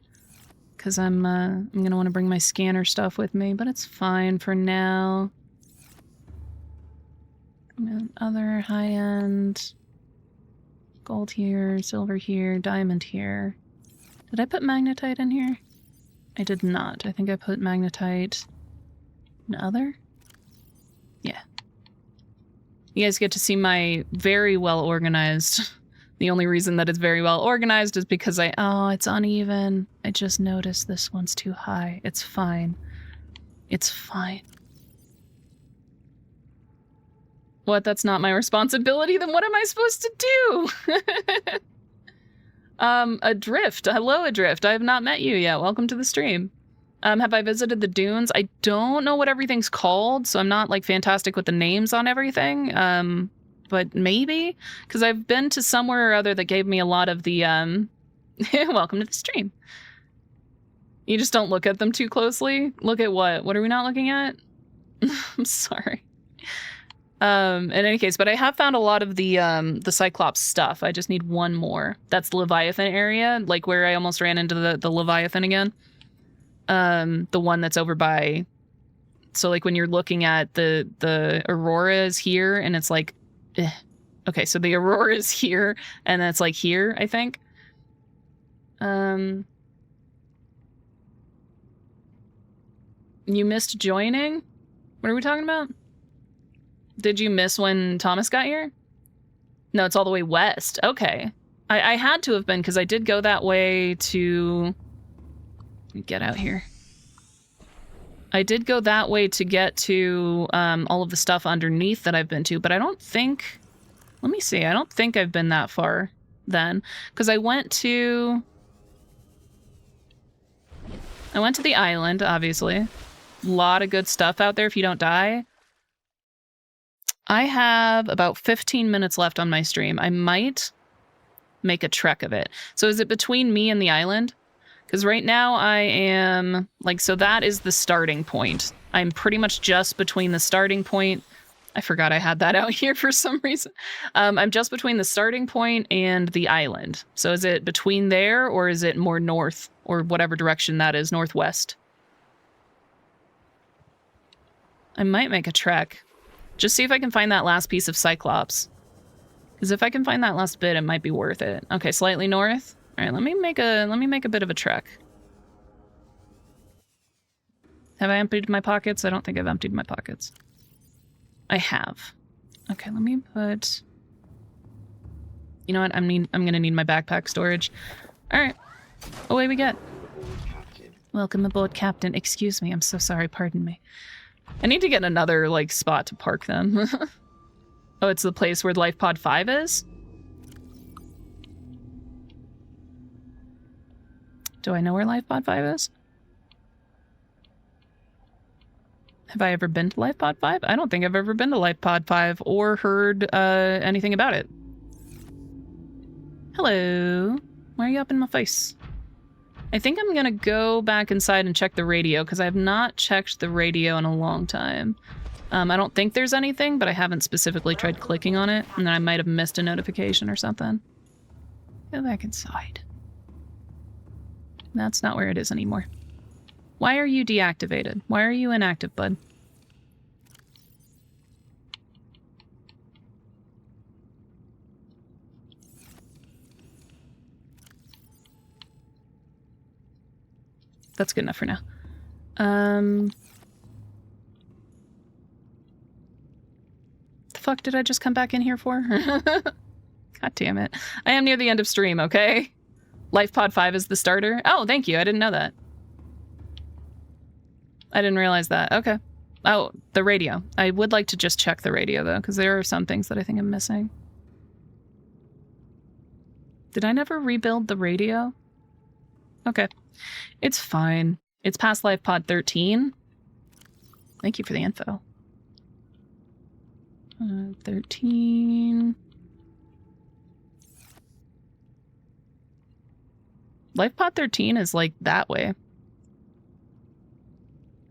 Because I'm gonna want to bring my scanner stuff with me, but it's fine for now. And other high-end... Gold here, silver here, diamond here. Did I put magnetite in here? I did not. I think I put magnetite in other? Yeah. You guys get to see my very well organized. The only reason that it's very well organized is because oh, it's uneven. I just noticed this one's too high. It's fine. It's fine. What? That's not my responsibility? Then what am I supposed to do? Adrift. Hello, Adrift. I have not met you yet. Welcome to the stream. Have I visited the dunes? I don't know what everything's called, so I'm not, like, fantastic with the names on everything. But maybe? Because I've been to somewhere or other that gave me a lot of the, welcome to the stream. You just don't look at them too closely? Look at what? What are we not looking at? I'm sorry. In any case, but I have found a lot of the Cyclops stuff. I just need one more. That's the Leviathan area, like where I almost ran into the Leviathan again. The one that's over by... So, like, when you're looking at the Aurora is here, and it's like... Okay, so the Aurora is here, and then it's like here, I think. You missed joining? What are we talking about? Did you miss when Thomas got here? No, it's all the way west. Okay. I had to have been, because I did go that way to... Let me get out here. I did go that way to get to all of the stuff underneath that I've been to, but I don't think... Let me see. I don't think I've been that far then. Because I went to the island, obviously. A lot of good stuff out there if you don't die. I have about 15 minutes left on my stream. I might make a trek of it. So is it between me and the island? Because right now I am, like, so that is the starting point. I'm pretty much just between the starting point. I forgot I had that out here for some reason. I'm just between the starting point and the island. So is it between there, or is it more north, or whatever direction that is, northwest? I might make a trek. Just see if I can find that last piece of Cyclops. Because if I can find that last bit, it might be worth it. Okay, slightly north. All right, let me make a bit of a trek. Have I emptied my pockets? I don't think I've emptied my pockets. I have. Okay, let me put... You know what? I'm gonna need my backpack storage. All right, away we get. Welcome aboard, Captain. Excuse me, I'm so sorry. Pardon me. I need to get another, like, spot to park them. Oh, it's the place where Life Pod 5 is? Do I know where Life Pod 5 is? Have I ever been to Life Pod 5? I don't think I've ever been to Life Pod 5 or heard anything about it. Hello. Why are you up in my face? I think I'm gonna go back inside and check the radio, because I have not checked the radio in a long time. I don't think there's anything, but I haven't specifically tried clicking on it, and then I might have missed a notification or something. Go back inside. That's not where it is anymore. Why are you deactivated? Why are you inactive, bud? That's good enough for now. The fuck did I just come back in here for? God damn it. I am near the end of stream, okay? Life Pod 5 is the starter? Oh, thank you. I didn't know that. I didn't realize that. Okay. Oh, the radio. I would like to just check the radio, though, because there are some things that I think I'm missing. Did I never rebuild the radio? Okay. It's fine. It's past Life Pod 13. Thank you for the info. 13. Life Pod 13 is like that way.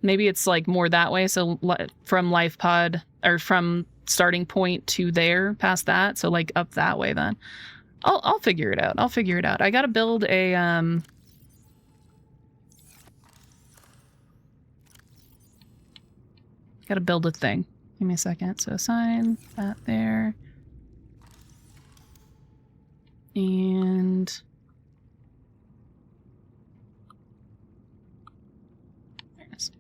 Maybe it's like more that way. So from Life Pod, or from starting point to there, past that. So like up that way then. I'll figure it out. I'll figure it out. I gotta build a gotta build a thing. Give me a second. So assign that there. And there it is.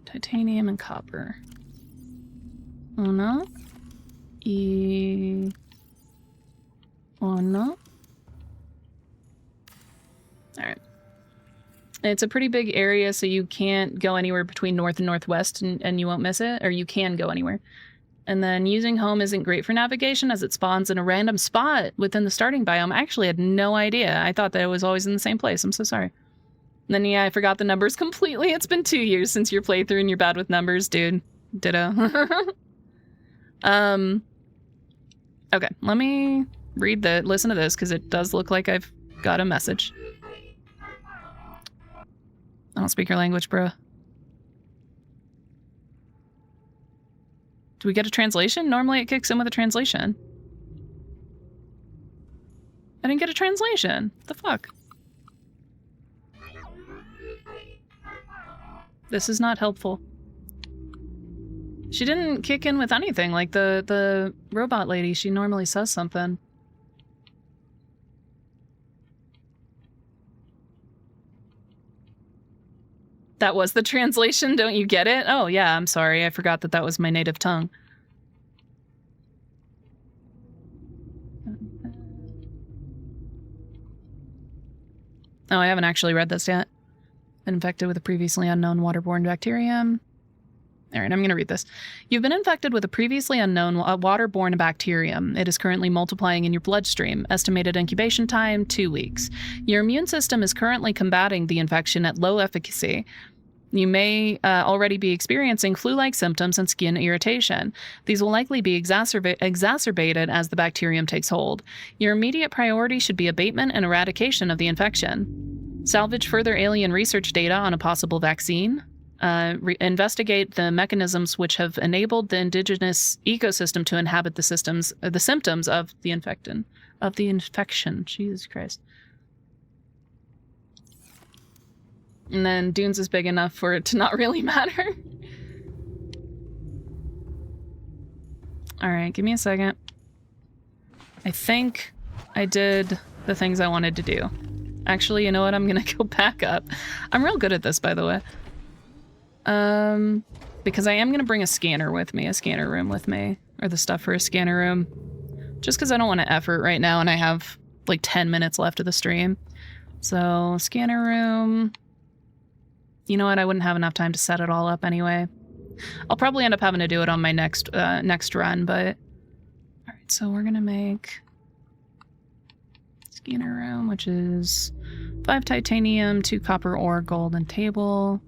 Titanium and copper. Uno. Y uno. All right. It's a pretty big area, so you can't go anywhere between north and northwest, and you won't miss it, or you can go anywhere. And then using home isn't great for navigation as it spawns in a random spot within the starting biome. I actually had no idea. I thought that it was always in the same place. I'm so sorry. And then, yeah, I forgot the numbers completely. It's been 2 years since your playthrough and you're bad with numbers, dude. Ditto. Okay, let me listen to this, because it does look like I've got a message. I don't speak your language, bro. Do we get a translation? Normally it kicks in with a translation. I didn't get a translation. The fuck? This is not helpful. She didn't kick in with anything, like the robot lady. She normally says something. That was the translation, don't you get it? Oh yeah, I'm sorry, I forgot that that was my native tongue. Oh, I haven't actually read this yet. Been infected with a previously unknown waterborne bacterium. Alright, I'm gonna read this. You've been infected with a previously unknown waterborne bacterium. It is currently multiplying in your bloodstream. Estimated incubation time, 2 weeks. Your immune system is currently combating the infection at low efficacy. You may already be experiencing flu-like symptoms and skin irritation. These will likely be exacerbated as the bacterium takes hold. Your immediate priority should be abatement and eradication of the infection. Salvage further alien research data on a possible vaccine. Investigate the mechanisms which have enabled the indigenous ecosystem to inhabit the symptoms of the infection. Jesus Christ. And then Dunes is big enough for it to not really matter. Alright, give me a second. I think I did the things I wanted to do. Actually, you know what? I'm gonna go back up. I'm real good at this, by the way. Because I am gonna bring a scanner with me, a scanner room with me. Or the stuff for a scanner room. Just because I don't want to effort right now and I have like 10 minutes left of the stream. So, scanner room... You know what? I wouldn't have enough time to set it all up anyway. I'll probably end up having to do it on my next run, but... Alright, so we're gonna make... Scanner room, which is 5 titanium, 2 copper ore, gold, and table.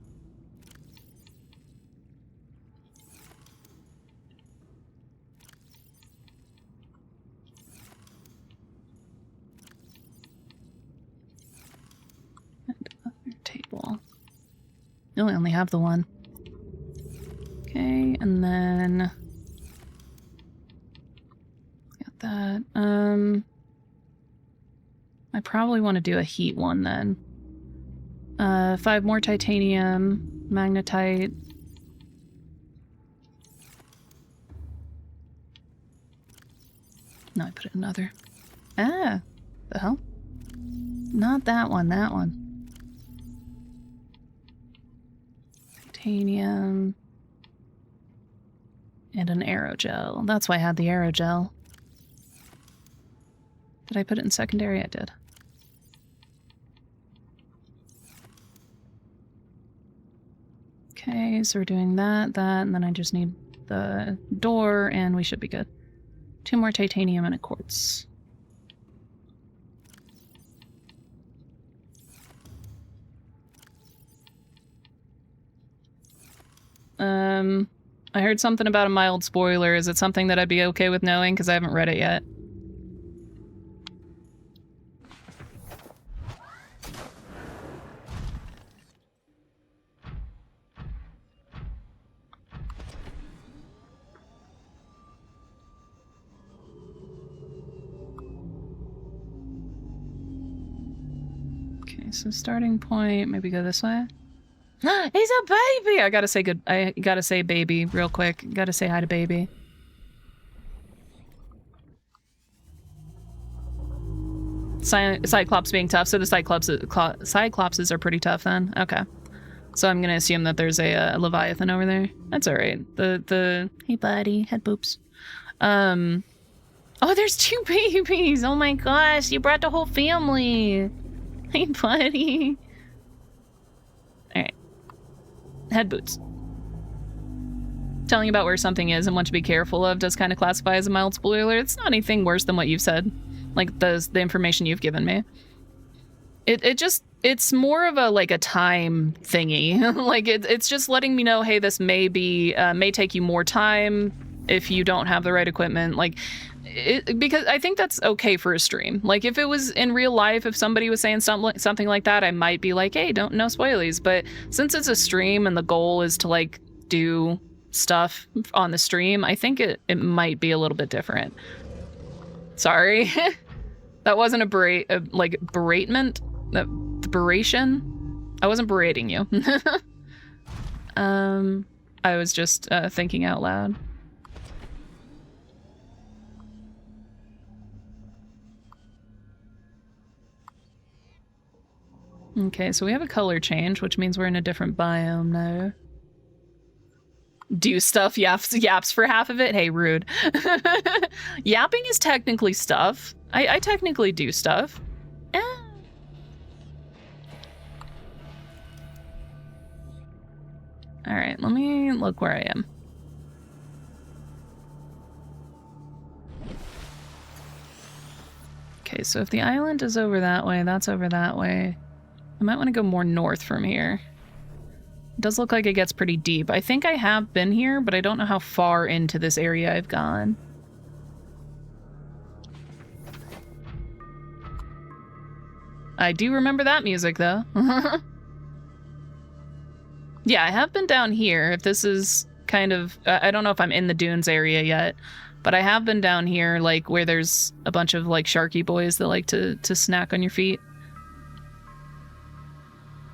And other table. No, I only have the one. Okay, and then... Got that. I probably want to do a heat one then. 5 more titanium, magnetite. No, I put it in another. Ah! The hell? Not that one, that one. Titanium. And an aerogel. That's why I had the aerogel. Did I put it in secondary? I did. Okay, so we're doing that, and then I just need the door, and we should be good. 2 more titanium and a quartz. I heard something about a mild spoiler. Is it something that I'd be okay with knowing? Because I haven't read it yet. Okay, so starting point, maybe go this way. He's a baby! I gotta say baby real quick. Gotta say hi to baby. Cyclops being tough, so the Cyclopses are pretty tough then. Okay. So I'm gonna assume that there's a Leviathan over there. That's alright. Hey buddy, head boops. Oh, there's 2 babies! Oh my gosh, you brought the whole family! Hey, buddy. Alright. Head boots. Telling you about where something is and what to be careful of does kind of classify as a mild spoiler. It's not anything worse than what you've said. Like, the information you've given me. It's more of a time thingy. Like, it's just letting me know, hey, this may take you more time if you don't have the right equipment. Like, because I think that's okay for a stream. Like, if it was in real life, if somebody was saying something like that, I might be like, hey, no spoilies. But since it's a stream and the goal is to, like, do stuff on the stream, I think it might be a little bit different. Sorry. That wasn't a beratement? Beration? I wasn't berating you. I was just thinking out loud. Okay, so we have a color change, which means we're in a different biome now. Do stuff, yaps for half of it? Hey, rude. Yapping is technically stuff. I technically do stuff. Eh. Alright, let me look where I am. Okay, so if the island is over that way, that's over that way. I might want to go more north from here. It does look like it gets pretty deep. I think I have been here, but I don't know how far into this area I've gone. I do remember that music, though. Yeah, I have been down here. If this is kind of... I don't know if I'm in the dunes area yet, but I have been down here, like, where there's a bunch of, like, sharky boys that like to snack on your feet.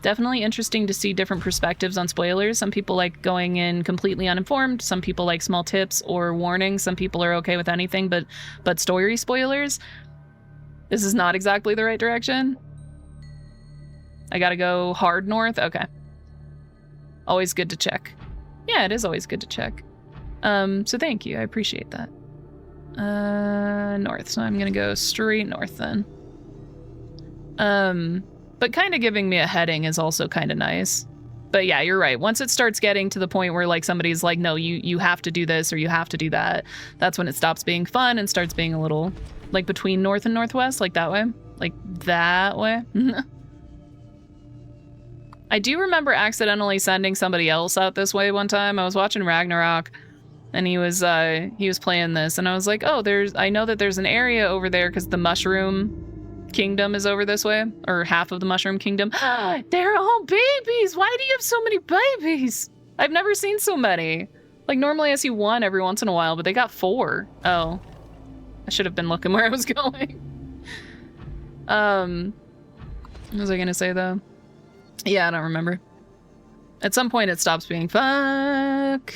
Definitely interesting to see different perspectives on spoilers. Some people like going in completely uninformed. Some people like small tips or warnings. Some people are okay with anything but story spoilers. This is not exactly the right direction. I gotta go hard north? Okay. Always good to check. Yeah, it is always good to check. So thank you. I appreciate that. North. So I'm gonna go straight north then. But kind of giving me a heading is also kind of nice. But yeah, you're right. Once it starts getting to the point where like somebody's like, no, you have to do this or you have to do that, that's when it stops being fun and starts being a little like between north and northwest, like that way. Like that way. I do remember accidentally sending somebody else out this way one time. I was watching Ragnarok and he was playing this and I was like, oh, I know that there's an area over there because the mushroom kingdom is over this way, or half of the mushroom kingdom. They're all babies. Why do you have so many babies? I've never seen so many. Like normally I see one every once in a while, but they got 4. Oh, I should have been looking where I was going. What was I gonna say though? Yeah, I don't remember. At some point it stops being fuck.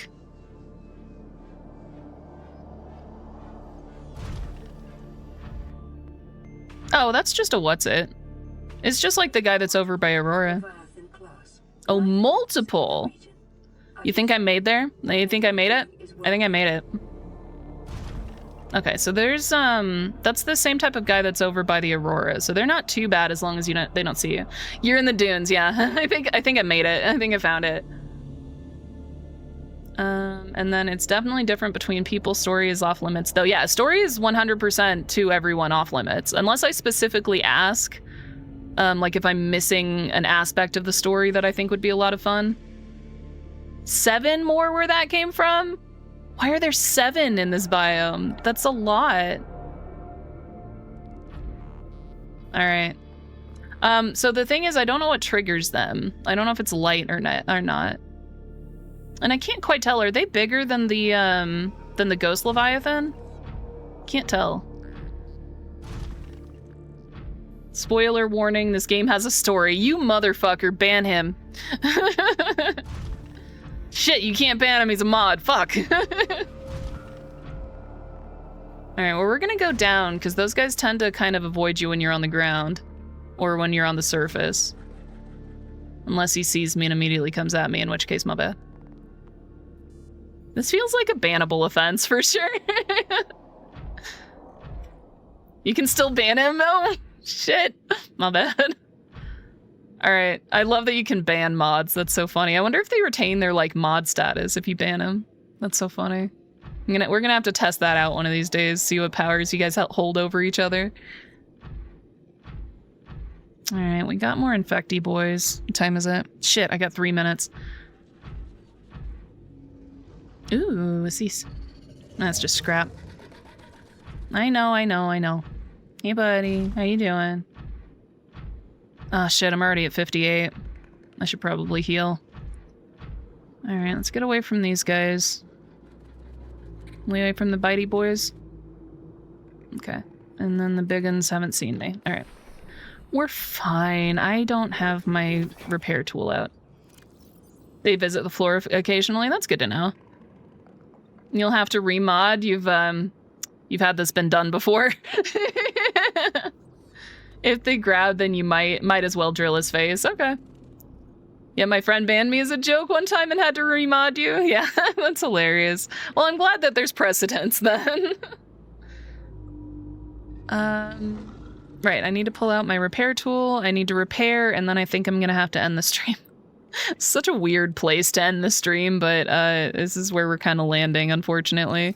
Oh, that's just a what's it. It's just like the guy that's over by Aurora. Oh, multiple. You think I made there? You think I made it? I think I made it. Okay, so there's that's the same type of guy that's over by the Aurora. So they're not too bad as long as they don't see you. You're in the dunes, yeah. I think I made it. I think I found it. And then it's definitely different between people. Story is off limits though. Yeah, story is 100% to everyone off limits. Unless I specifically ask, like if I'm missing an aspect of the story that I think would be a lot of fun. 7 more where that came from? Why are there 7 in this biome? That's a lot. All right. So the thing is, I don't know what triggers them. I don't know if it's light or not. And I can't quite tell. Are they bigger than the Ghost Leviathan? Can't tell. Spoiler warning, this game has a story. You motherfucker, ban him. Shit, you can't ban him, he's a mod. Fuck. Alright, well we're gonna go down, because those guys tend to kind of avoid you when you're on the ground. Or when you're on the surface. Unless he sees me and immediately comes at me, in which case, my bad. This feels like a bannable offense for sure. You can still ban him though? Shit, my bad. All right. I love that you can ban mods. That's so funny. I wonder if they retain their like mod status if you ban them. That's so funny. We're gonna have to test that out one of these days. See what powers you guys hold over each other. All right, we got more infecty boys. What time is it? Shit, I got 3 minutes. Ooh, what's these? That's just scrap. I know. Hey, buddy. How you doing? Oh, shit, I'm already at 58. I should probably heal. All right, let's get away from these guys. Away from the bitey boys. Okay. And then the big uns haven't seen me. All right. We're fine. I don't have my repair tool out. They visit the floor occasionally. That's good to know. You'll have to remod. You've had this been done before. If they grab, then you might as well drill his face. Okay. Yeah, my friend banned me as a joke one time and had to remod you. Yeah, that's hilarious. Well, I'm glad that there's precedence then. Right, I need to pull out my repair tool. I need to repair, and then I think I'm gonna have to end the stream. Such a weird place to end the stream, but this is where we're kind of landing, unfortunately.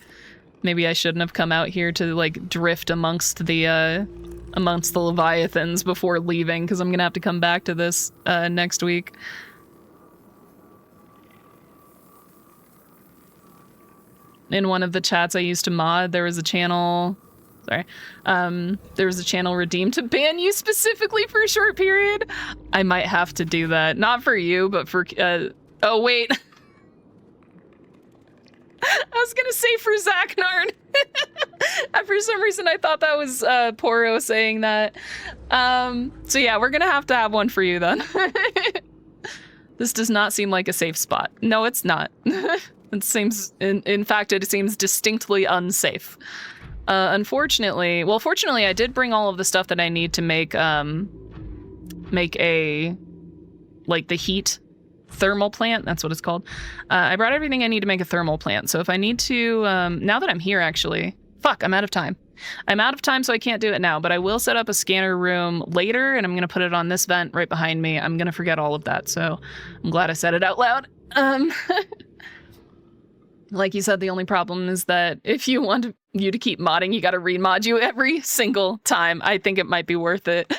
Maybe I shouldn't have come out here to like drift amongst the Leviathans before leaving, because I'm gonna have to come back to this next week. In one of the chats I used to mod, there was a channel... Sorry. There was a channel redeemed to ban you specifically for a short period. I might have to do that. Not for you, but for... oh, wait. I was gonna say for Zachnarn. For some reason, I thought that was Poro saying that. So yeah, we're gonna have to have one for you then. This does not seem like a safe spot. No, it's not. It seems... In fact, it seems distinctly unsafe. Unfortunately, well, fortunately, I did bring all of the stuff that I need to make a, like, the heat thermal plant. That's what it's called. I brought everything I need to make a thermal plant. So if I need to, now that I'm here, actually, fuck, I'm out of time. I'm out of time, so I can't do it now, but I will set up a scanner room later, and I'm going to put it on this vent right behind me. I'm going to forget all of that, so I'm glad I said it out loud. Like you said, the only problem is that if you want you to keep modding, you gotta remod you every single time. I think it might be worth it.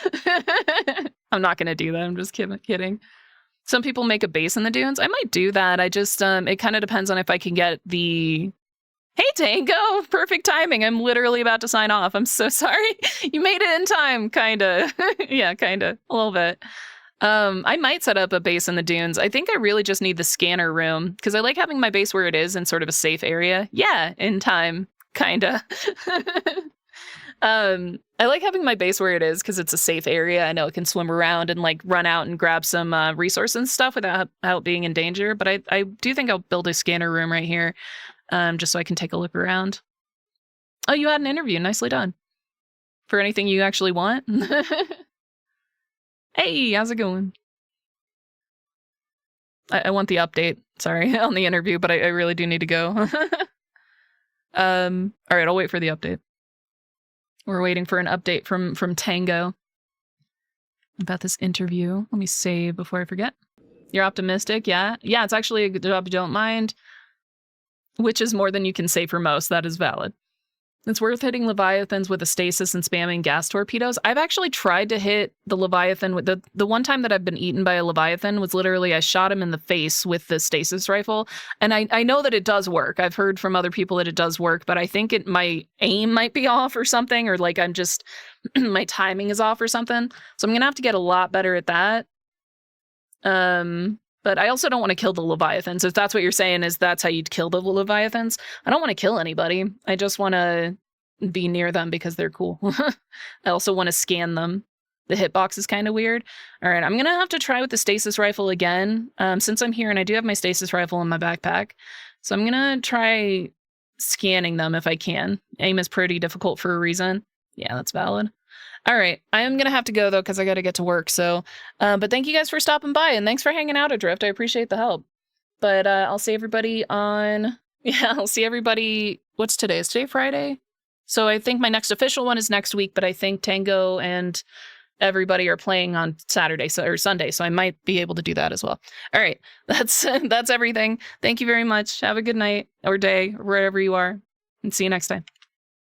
I'm not gonna do that, I'm just kidding. Some people make a base in the dunes. I might do that. I just, it kind of depends on if I can get the... Hey, Tango! Perfect timing. I'm literally about to sign off. I'm so sorry. You made it in time, kinda. Yeah, kinda. A little bit. I might set up a base in the dunes. I think I really just need the scanner room, because I like having my base where it is in sort of a safe area. Yeah, in time, kinda. I like having my base where it is because it's a safe area. I know it can swim around and like run out and grab some resources and stuff without being in danger. But I do think I'll build a scanner room right here, just so I can take a look around. Oh, you had an interview. Nicely done. For anything you actually want. Hey, how's it going? I want the update, sorry, on the interview, but I really do need to go. All right, I'll wait for the update. We're waiting for an update from Tango about this interview. Let me save before I forget. You're optimistic, yeah? Yeah, it's actually a good job you don't mind, which is more than you can say for most. That is valid. It's worth hitting Leviathans with a stasis and spamming gas torpedoes. I've actually tried to hit the Leviathan with the one time that I've been eaten by a Leviathan was literally I shot him in the face with the stasis rifle. And I know that it does work. I've heard from other people that it does work, but I think my aim might be off or something, or like I'm just, my timing is off or something. So I'm gonna have to get a lot better at that. But I also don't want to kill the Leviathans. If that's what you're saying is that's how you'd kill the Leviathans. I don't want to kill anybody. I just want to be near them because they're cool. I also want to scan them. The hitbox is kind of weird. All right, I'm going to have to try with the stasis rifle again. Since I'm here and I do have my stasis rifle in my backpack. So I'm going to try scanning them if I can. Aim is pretty difficult for a reason. Yeah, that's valid. All right, I am going to have to go, though, because I got to get to work. So, but thank you guys for stopping by, and thanks for hanging out, Adrift. I appreciate the help. But I'll see everybody on... Yeah, I'll see everybody... What's today? Is today Friday? So I think my next official one is next week, but I think Tango and everybody are playing on Saturday or Sunday, so I might be able to do that as well. All right, that's everything. Thank you very much. Have a good night or day, wherever you are, and see you next time.